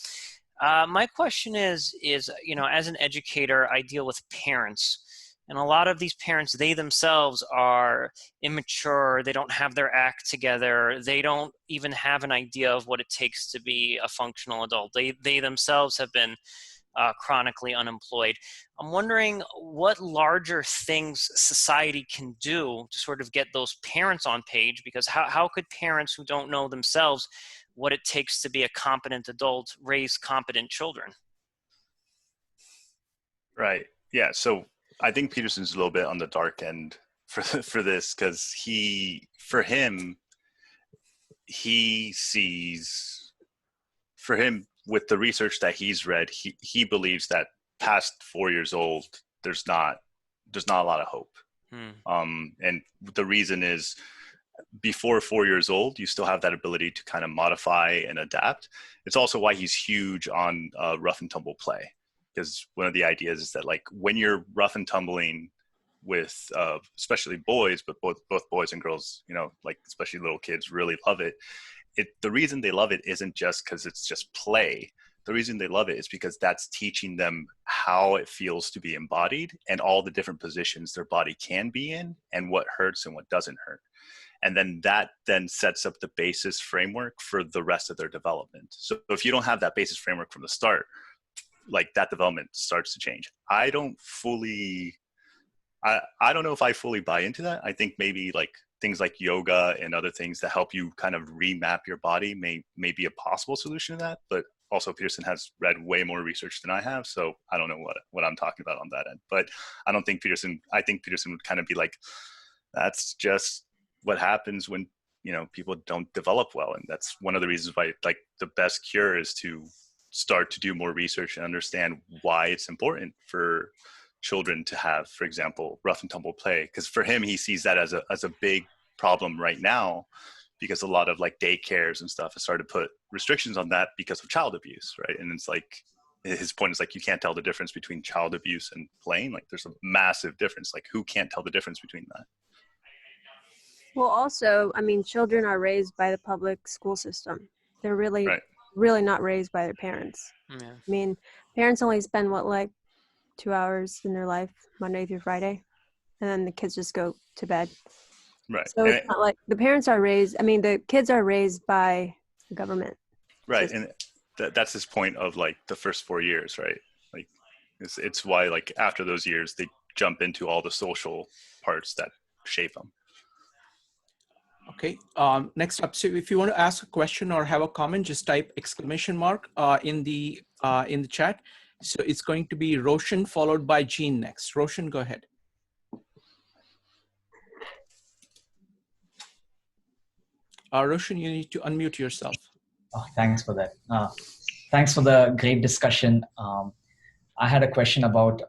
My question is, as an educator, I deal with parents. And a lot of these parents, they themselves are immature. They don't have their act together. They don't even have an idea of what it takes to be a functional adult. They themselves have been chronically unemployed. I'm wondering what larger things society can do to sort of get those parents on page, because how could parents who don't know themselves what it takes to be a competent adult raise competent children? Right. Yeah. So I think Peterson's a little bit on the dark end for this, because for him with the research that he's read, he believes that past 4 years old, there's not a lot of hope. And the reason is, before 4 years old, you still have that ability to kind of modify and adapt. It's also why he's huge on rough and tumble play, because one of the ideas is that, like, when you're rough and tumbling with especially boys, but both boys and girls, like especially little kids really love it. The reason they love it isn't just because it's just play. The reason they love it is because that's teaching them how it feels to be embodied and all the different positions their body can be in and what hurts and what doesn't hurt. And then that sets up the basis framework for the rest of their development. So if you don't have that basis framework from the start, like, that development starts to change. I don't know if I fully buy into that. I think maybe like things like yoga and other things that help you kind of remap your body may be a possible solution to that. But also, Peterson has read way more research than I have, so I don't know what I'm talking about on that end. But I think Peterson would kind of be like, that's just what happens when people don't develop well. And that's one of the reasons why, like, the best cure is to start to do more research and understand why it's important for children to have, for example, rough and tumble play. Because for him, he sees that as a big problem right now, because a lot of like daycares and stuff have started to put restrictions on that because of child abuse, right? And it's like, his point is like, you can't tell the difference between child abuse and playing. Like, there's a massive difference. Like, who can't tell the difference between that? Well, also, I mean, children are raised by the public school system. They're really, Right. really not raised by their parents. Yeah. I mean, parents only spend, 2 hours in their life, Monday through Friday, and then the kids just go to bed. Right. So it's not like the parents are raised, the kids are raised by the government. Right. And that's his point of like the first 4 years, right? Like, it's why, like, after those years, they jump into all the social parts that shape them. Okay. Next up, so if you want to ask a question or have a comment, just type ! In the chat. So it's going to be Roshan followed by Jean next. Roshan, go ahead. Roshan, you need to unmute yourself. Oh, thanks for that. Thanks for the great discussion. I had a question about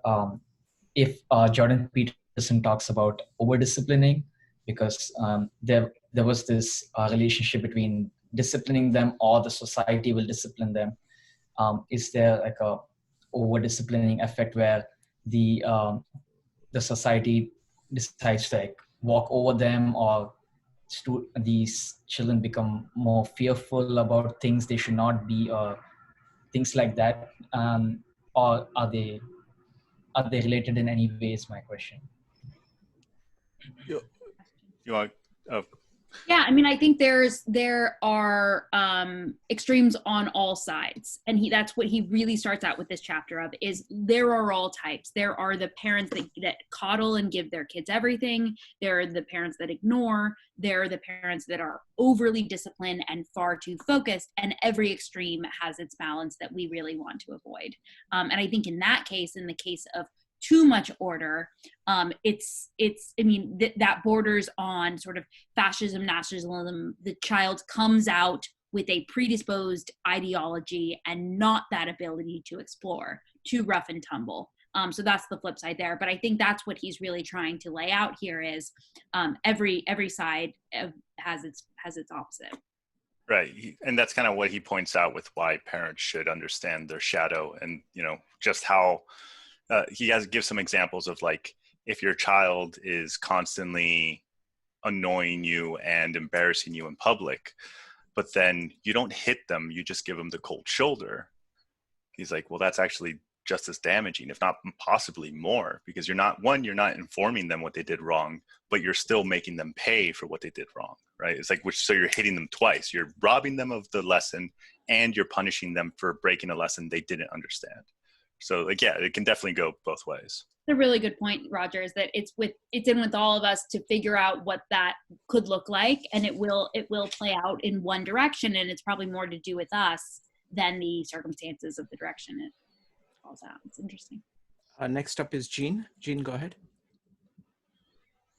if Jordan Peterson talks about over-disciplining, because there was this relationship between disciplining them or the society will discipline them. Is there like a over-disciplining effect where the society decides to like walk over them, or these children become more fearful about things they should not be, or things like that, or are they related in any way is my question. You want Yeah, I mean, I think there are extremes on all sides, and that's what he really starts out with this chapter of, is there are all types. There are the parents that coddle and give their kids everything. There are the parents that ignore. There are the parents that are overly disciplined and far too focused, and every extreme has its balance that we really want to avoid. And I think in that case, in the case of too much order, that borders on sort of fascism, nationalism. The child comes out with a predisposed ideology and not that ability to explore, too rough and tumble. So that's the flip side there. But I think that's what he's really trying to lay out here is every side has its opposite. Right. And that's kind of what he points out with why parents should understand their shadow, and, just how he gives some examples of, like, if your child is constantly annoying you and embarrassing you in public, but then you don't hit them, you just give them the cold shoulder, He's like, well, that's actually just as damaging, if not possibly more, because you're not informing them what they did wrong, but you're still making them pay for what they did wrong, right? It's like, so you're hitting them twice. You're robbing them of the lesson, and you're punishing them for breaking a lesson they didn't understand. So like, yeah, it can definitely go both ways. A really good point, Roger, is that it's in with all of us to figure out what that could look like, and it will play out in one direction, and it's probably more to do with us than the circumstances of the direction it falls out. It's interesting. Next up is Jean. Jean, go ahead.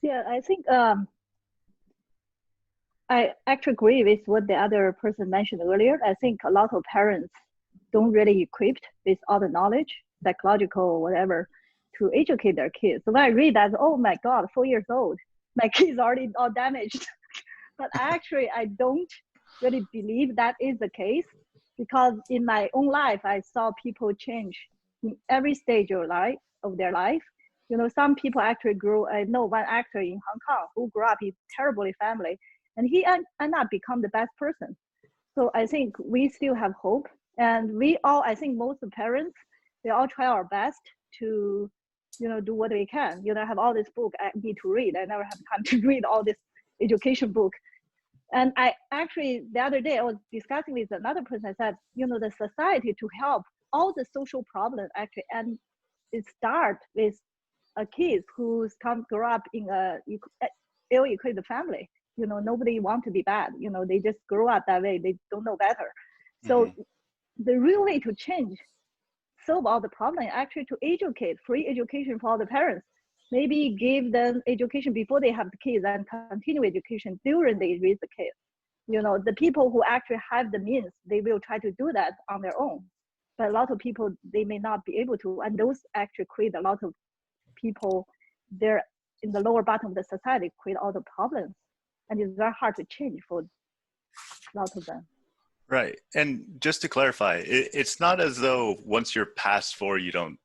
Yeah, I think I actually agree with what the other person mentioned earlier. I think a lot of parents don't really equipped with all the knowledge, psychological, whatever, to educate their kids. So when I read that, oh my God, 4 years old, my kid's already all damaged. But actually, I don't really believe that is the case, because in my own life, I saw people change in every stage of their life. You know, some people actually I know one actor in Hong Kong who grew up in terribly family, and he ended up become the best person. So I think we still have hope. And we all, I think most of the parents, we all try our best to, you know, do what we can. You know, I have all this book I need to read. I never have time to read all this education book. And I actually, the other day, I was discussing with another person. I said, you know, the society to help all the social problems actually, and it starts with a kid who's grow up in a ill-equipped family. You know, nobody wants to be bad. You know, they just grow up that way. They don't know better. So the real way to solve all the problems, actually to educate, free education for all the parents. Maybe give them education before they have the kids and continue education during they raise the kids. You know, the people who actually have the means, they will try to do that on their own. But a lot of people, they may not be able to. And those actually create a lot of people, they're in the lower bottom of the society, create all the problems. And it's very hard to change for a lot of them. Right. And just to clarify, it's not as though once you're past 4, you don't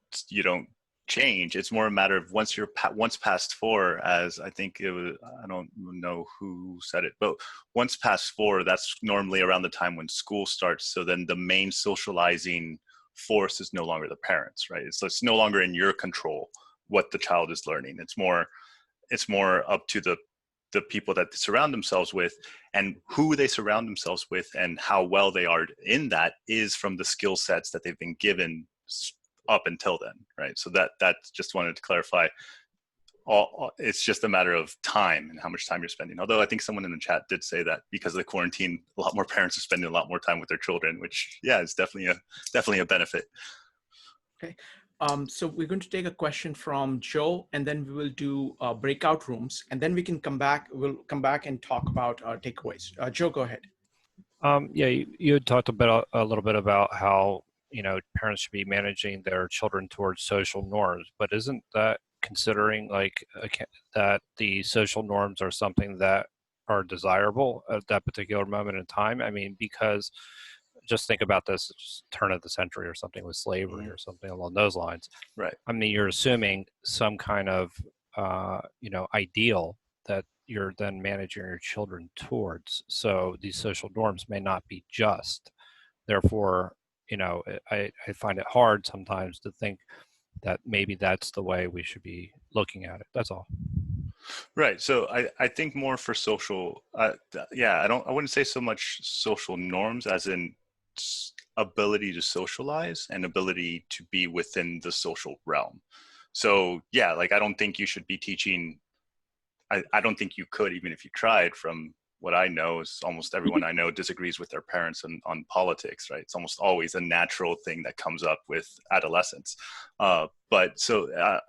change. It's more a matter of once past 4, as I think it was, I don't know who said it, but once past 4, that's normally around the time when school starts. So then the main socializing force is no longer the parents, right? It's no longer in your control what the child is learning. It's more up to the people that they surround themselves with, and who they surround themselves with, and how well they are in that is from the skill sets that they've been given up until then, right? So that just wanted to clarify. It's just a matter of time and how much time you're spending. Although I think someone in the chat did say that because of the quarantine, a lot more parents are spending a lot more time with their children, which is definitely a benefit. Okay. So we're going to take a question from Joe, and then we will do breakout rooms, and then we can come back. We'll come back and talk about our takeaways. Joe, go ahead. Yeah, you had talked a little bit about how, you know, parents should be managing their children towards social norms, but isn't that considering like that the social norms are something that are desirable at that particular moment in time? I mean, because just think about this turn of the century or something with slavery or something along those lines. Right. I mean, you're assuming some kind of, you know, ideal that you're then managing your children towards. So these social norms may not be just. Therefore, you know, I find it hard sometimes to think that maybe that's the way we should be looking at it. That's all. Right. So I think more for social, I wouldn't say so much social norms as in ability to socialize and ability to be within the social realm. So yeah, like I don't think you should be teaching, I don't think you could, even if you tried. From what I know is almost everyone I know disagrees with their parents on politics, right? It's almost always a natural thing that comes up with adolescence. But so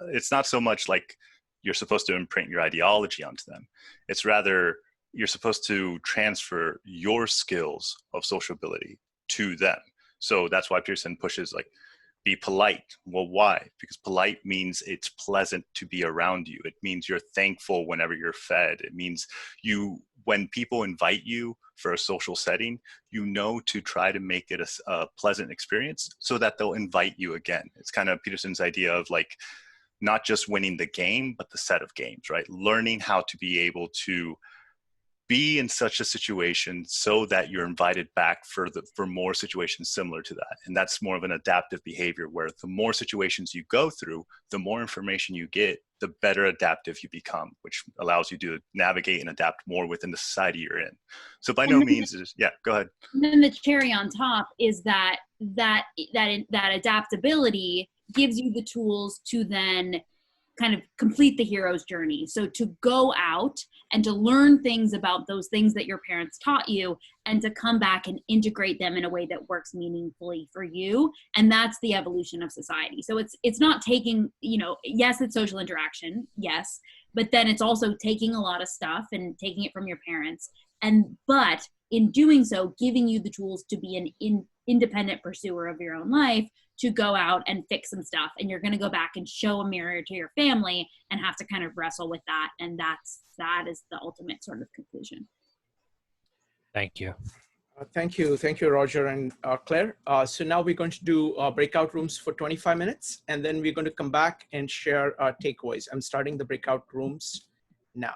it's not so much like you're supposed to imprint your ideology onto them. It's rather you're supposed to transfer your skills of sociability to them. So that's why Pearson pushes like, be polite. Well, why? Because polite means it's pleasant to be around you. It means you're thankful whenever you're fed. It means when people invite you for a social setting, you know to try to make it a pleasant experience so that they'll invite you again. It's kind of Peterson's idea of like, not just winning the game, but the set of games, right? Learning how to be able to be in such a situation so that you're invited back for more situations similar to that. And that's more of an adaptive behavior, where the more situations you go through, the more information you get, the better adaptive you become, which allows you to navigate and adapt more within the society you're in. So by no means is, yeah, go ahead. And then the cherry on top is that adaptability gives you the tools to then kind of complete the hero's journey. So to go out and to learn things about those things that your parents taught you, and to come back and integrate them in a way that works meaningfully for you. And that's the evolution of society. So it's not taking, yes, it's social interaction, yes, but then it's also taking a lot of stuff and taking it from your parents. But in doing so, giving you the tools to be an independent pursuer of your own life, to go out and fix some stuff. And you're going to go back and show a mirror to your family and have to kind of wrestle with that. And that is the ultimate sort of conclusion. Thank you. Thank you, Roger and Claire. So now we're going to do breakout rooms for 25 minutes, and then we're going to come back and share our takeaways. I'm starting the breakout rooms now.